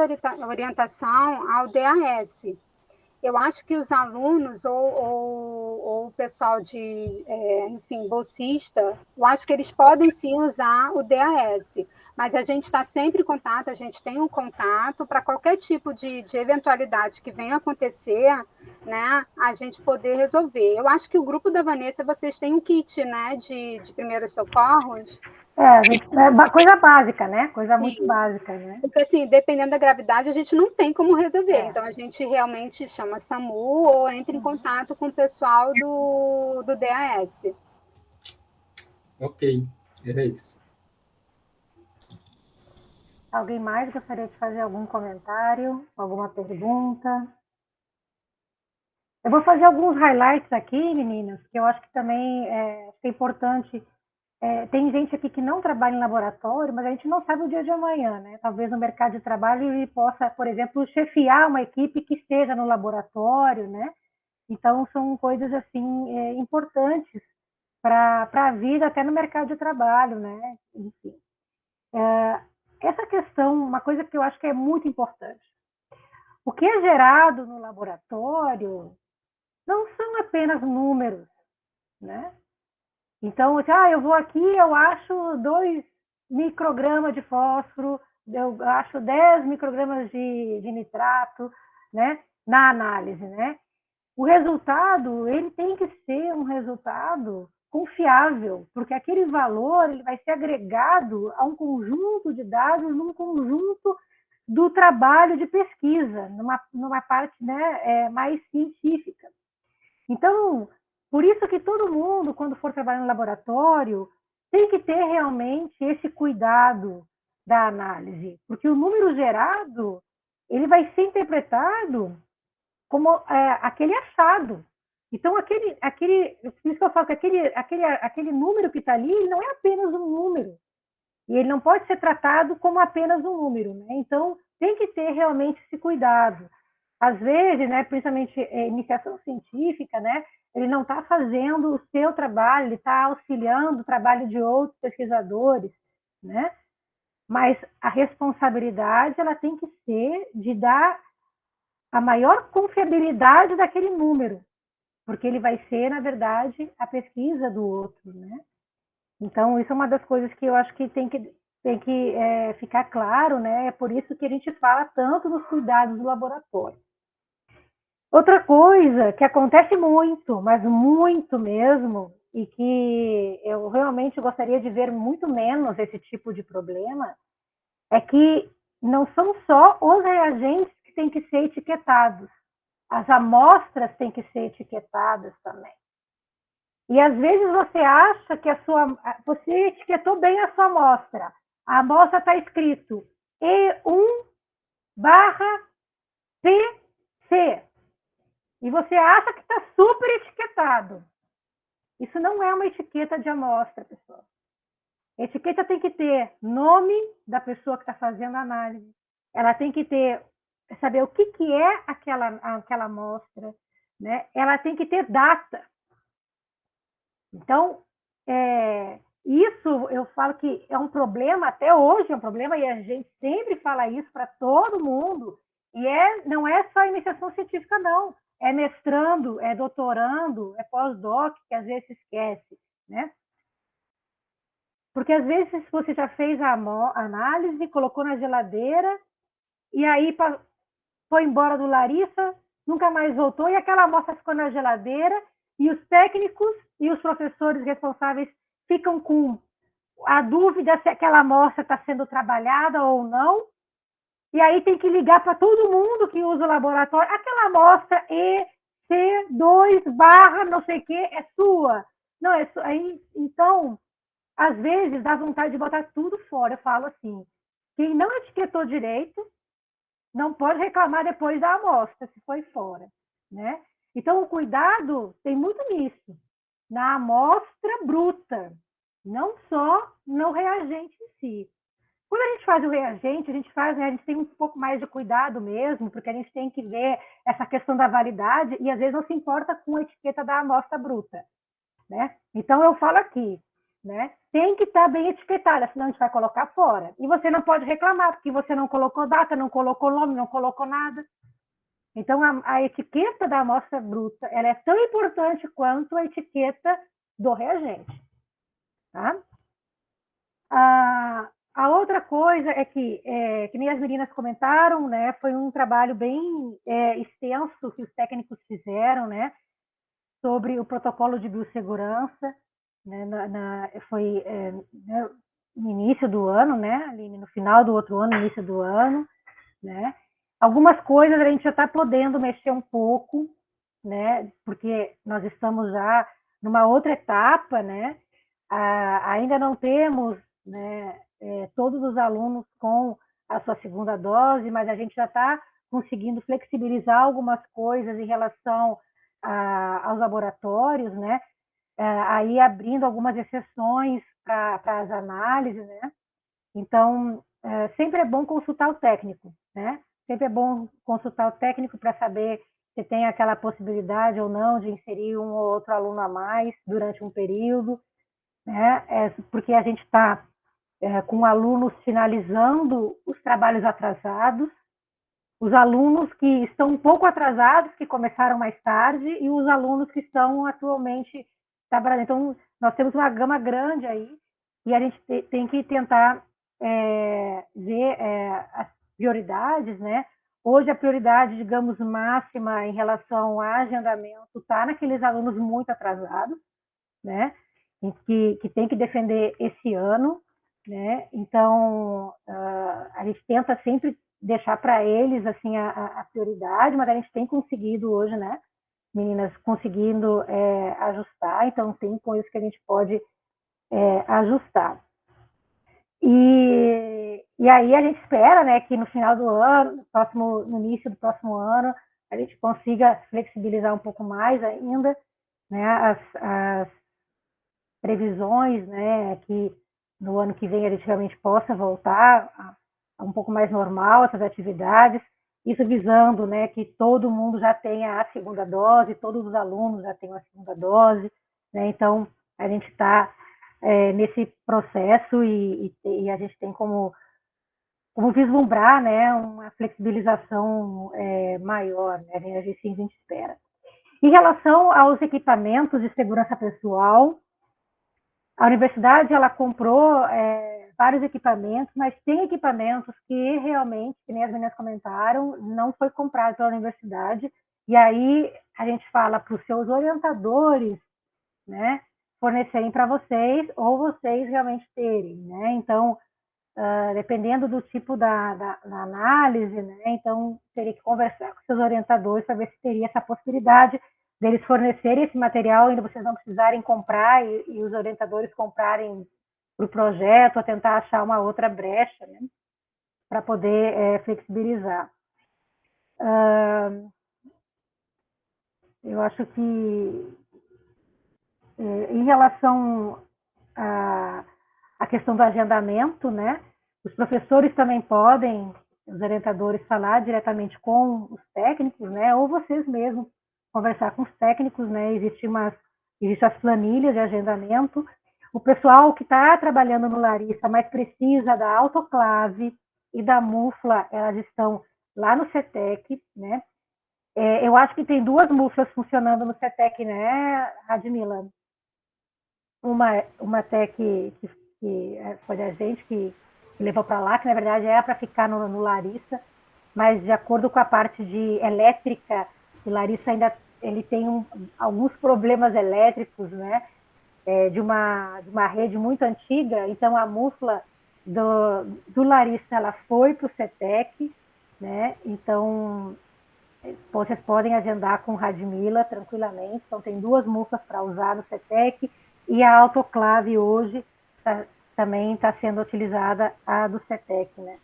orientação ao DAS. Eu acho que os alunos ou o pessoal enfim, bolsista, eu acho que eles podem sim usar o DAS, mas a gente está sempre em contato, a gente tem um contato para qualquer tipo de eventualidade que venha acontecer, né, a gente poder resolver. Eu acho que o grupo da Vanessa, vocês têm um kit, né, de primeiros socorros. Coisa básica, né? Coisa Sim. muito básica, né? Porque, assim, dependendo da gravidade, a gente não tem como resolver. Então, a gente realmente chama SAMU ou entra em contato com o pessoal do DAS. Ok, era isso. Alguém mais gostaria de fazer algum comentário, alguma pergunta? Eu vou fazer alguns highlights aqui, meninas, que eu acho que também é importante. Tem gente aqui que não trabalha em laboratório, mas a gente não sabe o dia de amanhã, né? Talvez no mercado de trabalho ele possa, por exemplo, chefiar uma equipe que esteja no laboratório, né? Então, são coisas, assim, importantes para a vida, até no mercado de trabalho, né? Enfim. Essa questão, uma coisa que eu acho que é muito importante. O que é gerado no laboratório não são apenas números, né? Então, eu vou aqui, eu acho 2 microgramas de fósforo eu acho 10 microgramas de nitrato, né, na análise, né? O resultado, ele tem que ser um resultado confiável, porque aquele valor ele vai ser agregado a um conjunto de dados, num conjunto do trabalho de pesquisa, numa parte, né, mais científica. Então, por isso que todo mundo, quando for trabalhar no laboratório, tem que ter realmente esse cuidado da análise, porque o número gerado ele vai ser interpretado como aquele achado. Então, por isso que eu falo que aquele número que está ali ele não é apenas um número, e ele não pode ser tratado como apenas um número, né? Então, tem que ter realmente esse cuidado. Às vezes, né, principalmente iniciação científica, né, ele não está fazendo o seu trabalho, ele está auxiliando o trabalho de outros pesquisadores, né? Mas a responsabilidade ela tem que ser de dar a maior confiabilidade daquele número, porque ele vai ser, na verdade, a pesquisa do outro, né? Então, isso é uma das coisas que eu acho que tem que ficar claro, né? É por isso que a gente fala tanto nos cuidados do laboratório. Outra coisa que acontece muito, mas muito mesmo, e que eu realmente gostaria de ver muito menos esse tipo de problema, é que não são só os reagentes que têm que ser etiquetados, as amostras têm que ser etiquetadas também. E às vezes você acha que você etiquetou bem a sua amostra. A amostra está escrito E1/PC. E você acha que está super etiquetado. Isso não é uma etiqueta de amostra, pessoal. A etiqueta tem que ter nome da pessoa que está fazendo a análise. Ela tem que saber o que é aquela amostra, né? Ela tem que ter data. Então, isso eu falo que é um problema, até hoje é um problema, e a gente sempre fala isso para todo mundo, e não é só iniciação científica, não. É mestrando, é doutorando, é pós-doc, que às vezes se esquece, né? Porque às vezes você já fez a análise, colocou na geladeira, e aí foi embora do Larissa, nunca mais voltou, e aquela amostra ficou na geladeira, e os técnicos e os professores responsáveis ficam com a dúvida se aquela amostra está sendo trabalhada ou não, e aí tem que ligar para todo mundo que usa o laboratório, aquela amostra EC2/ não sei o que, é sua. Não, então, às vezes dá vontade de botar tudo fora. Eu falo assim, quem não etiquetou direito, não pode reclamar depois da amostra, se foi fora, né? Então, o cuidado tem muito nisso, na amostra bruta, não só no reagente em si. Quando a gente faz o reagente, a gente tem um pouco mais de cuidado mesmo, porque a gente tem que ver essa questão da validade e às vezes não se importa com a etiqueta da amostra bruta, né? Então, eu falo aqui, né? Tem que estar bem etiquetada, senão a gente vai colocar fora. E você não pode reclamar, porque você não colocou data, não colocou nome, não colocou nada. Então, a etiqueta da amostra bruta ela é tão importante quanto a etiqueta do reagente. Tá? A outra coisa é que nem as meninas comentaram, né, foi um trabalho bem extenso que os técnicos fizeram, né, sobre o protocolo de biossegurança, né, foi no início do ano, né, ali no final do outro ano, início do ano, né. Algumas coisas a gente já está podendo mexer um pouco, né, porque nós estamos já numa outra etapa, né, ainda não temos, né, todos os alunos com a sua segunda dose, mas a gente já está conseguindo flexibilizar algumas coisas em relação aos laboratórios, né, aí abrindo algumas exceções para as análises, né. Então, sempre é bom consultar o técnico, né? Sempre é bom consultar o técnico para saber se tem aquela possibilidade ou não de inserir um ou outro aluno a mais durante um período, né? Porque a gente está com alunos finalizando os trabalhos atrasados, os alunos que estão um pouco atrasados, que começaram mais tarde, e os alunos que estão atualmente trabalhando. Então, nós temos uma gama grande aí, e a gente tem que tentar ver as prioridades, né? Hoje a prioridade, digamos, máxima em relação a agendamento está naqueles alunos muito atrasados, né? Que tem que defender esse ano, né? Então, a gente tenta sempre deixar para eles assim a prioridade, mas a gente tem conseguido hoje, né? Meninas conseguindo ajustar, então tem coisas que a gente pode ajustar. E aí a gente espera, né, que no final do ano, no início do próximo ano, a gente consiga flexibilizar um pouco mais ainda, né, as previsões, né, que no ano que vem a gente realmente possa voltar a um pouco mais normal essas atividades, isso visando, né, que todo mundo já tenha a segunda dose, todos os alunos já tenham a segunda dose, né, então a gente está nesse processo e a gente tem como vislumbrar, né, uma flexibilização maior, né, a gente espera. Em relação aos equipamentos de segurança pessoal, a universidade ela comprou vários equipamentos, mas tem equipamentos que realmente, que nem as meninas comentaram, não foi comprado pela universidade, e aí a gente fala para os seus orientadores, né, fornecerem para vocês, ou vocês realmente terem, né, então, dependendo do tipo da análise, né, então teria que conversar com seus orientadores para ver se teria essa possibilidade deles fornecerem esse material, ainda vocês não precisarem comprar e os orientadores comprarem para o projeto, ou tentar achar uma outra brecha, né, para poder flexibilizar. Eu acho que em relação à questão do agendamento, né, os professores também podem, os orientadores, falar diretamente com os técnicos, né, ou vocês mesmos conversar com os técnicos, né, existem as planilhas de agendamento. O pessoal que está trabalhando no Larissa, mas precisa da autoclave e da mufla, elas estão lá no CETEC, né? Eu acho que tem 2 muflas funcionando no CETEC, né, Radmila? Uma até que foi da gente que levou para lá, que na verdade era para ficar no Larissa, mas de acordo com a parte de elétrica, o Larissa ainda ele tem alguns problemas elétricos, né? De uma rede muito antiga, então a mufla do Larissa ela foi para o CETEC, né? Então vocês podem agendar com Radmila tranquilamente, então tem 2 muflas para usar no CETEC, e a autoclave hoje também está sendo utilizada a do CETEC, né?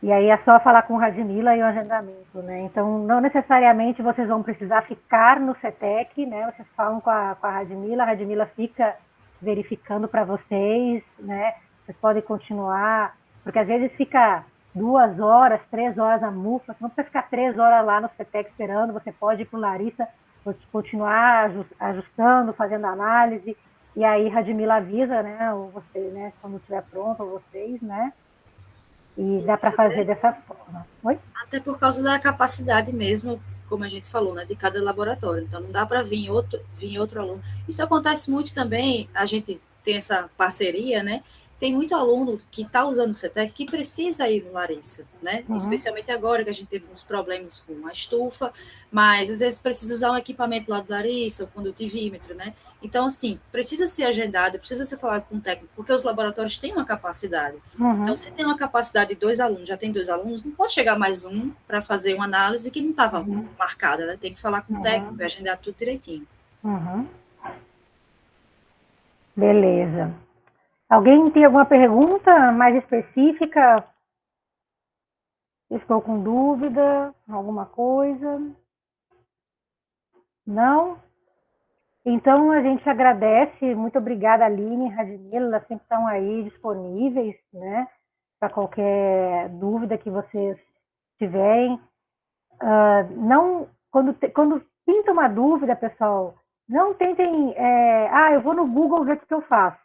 E aí é só falar com o Radmila e o agendamento, né? Então, não necessariamente vocês vão precisar ficar no CETEC, né? Vocês falam com a Radmila fica verificando para vocês, né? Vocês podem continuar, porque às vezes fica 2 horas, 3 horas a mufla, você não precisa ficar 3 horas lá no CETEC esperando, você pode ir para o Larissa, continuar ajustando, fazendo análise, e aí Radmila avisa, né? Ou você, né? Quando estiver pronto, ou vocês, né? E dá para fazer dessa forma. Oi? Até por causa da capacidade mesmo, como a gente falou, né, de cada laboratório. Então, não dá para vir outro aluno. Isso acontece muito também, a gente tem essa parceria, né? Tem muito aluno que está usando o CETEC que precisa ir no Larissa, né? Uhum. Especialmente agora que a gente teve uns problemas com a estufa, mas às vezes precisa usar um equipamento lá do Larissa, o condutivímetro, né? Então, assim, precisa ser agendado, precisa ser falado com o técnico, porque os laboratórios têm uma capacidade. Uhum. Então, se tem uma capacidade de 2 alunos, já tem 2 alunos, não pode chegar mais um para fazer uma análise que não estava marcada, né? Tem que falar com o técnico e agendar tudo direitinho. Uhum. Beleza. Alguém tem alguma pergunta mais específica? Estou com dúvida? Alguma coisa? Não? Então, a gente agradece. Muito obrigada, Aline e Radmila. Elas sempre estão aí disponíveis, né? Para qualquer dúvida que vocês tiverem. Não, quando pinta uma dúvida, pessoal, não tentem... eu vou no Google ver o que eu faço.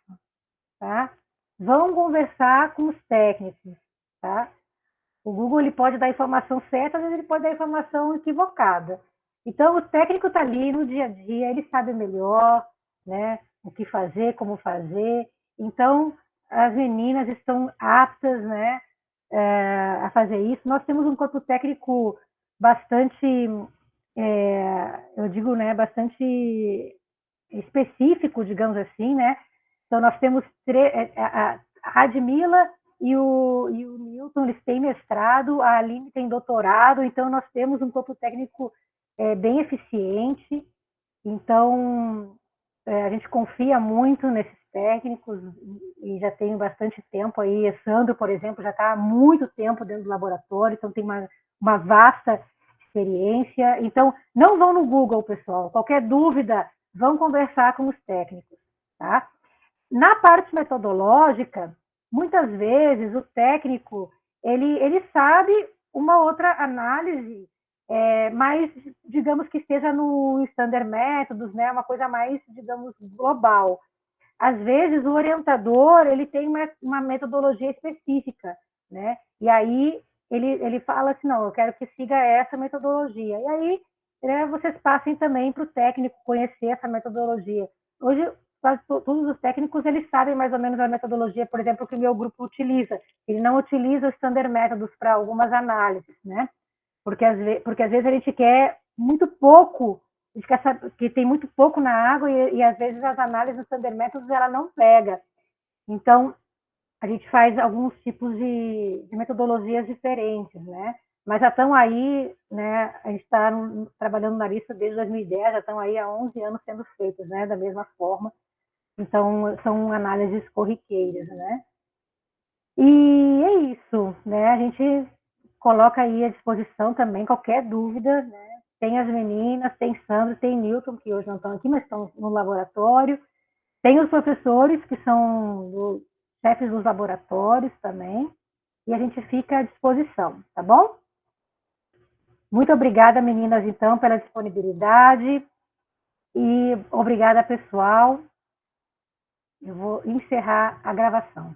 Tá? Vão conversar com os técnicos, tá? O Google ele pode dar a informação certa, às vezes ele pode dar a informação equivocada. Então, o técnico está ali no dia a dia, ele sabe melhor, né, o que fazer, como fazer. Então, as meninas estão aptas, né, a fazer isso. Nós temos um corpo técnico bastante, eu digo, né, bastante específico, digamos assim, né? Então, nós temos a Radmila e o Newton, eles têm mestrado, a Aline tem doutorado, então nós temos um corpo técnico bem eficiente. Então, a gente confia muito nesses técnicos e já tem bastante tempo aí. O Sandro, por exemplo, já está há muito tempo dentro do laboratório, então tem uma vasta experiência. Então, não vão no Google, pessoal. Qualquer dúvida, vão conversar com os técnicos, tá? Na parte metodológica, muitas vezes o técnico ele sabe uma outra análise, mais, digamos que esteja no Standard Métodos, né? Uma coisa mais, digamos, global. Às vezes o orientador ele tem uma metodologia específica, né? E aí ele fala assim, não, eu quero que siga essa metodologia. E aí, né, vocês passem também para o técnico conhecer essa metodologia. Hoje, quase todos os técnicos eles sabem mais ou menos a metodologia, por exemplo, que o meu grupo utiliza. Ele não utiliza os Standard Métodos para algumas análises, né? Porque às vezes a gente quer muito pouco, a gente quer saber, que tem muito pouco na água e às vezes as análises do Standard Métodos ela não pega. Então, a gente faz alguns tipos de metodologias diferentes, né? Mas já estão aí, né? A gente está trabalhando na lista desde 2010, já estão aí há 11 anos sendo feitas, né? Da mesma forma. Então, são análises corriqueiras, né? E é isso, né? A gente coloca aí à disposição também qualquer dúvida, né? Tem as meninas, tem Sandro, tem Newton, que hoje não estão aqui, mas estão no laboratório. Tem os professores, que são chefes dos laboratórios também. E a gente fica à disposição, tá bom? Muito obrigada, meninas, então, pela disponibilidade. E obrigada, pessoal. Eu vou encerrar a gravação.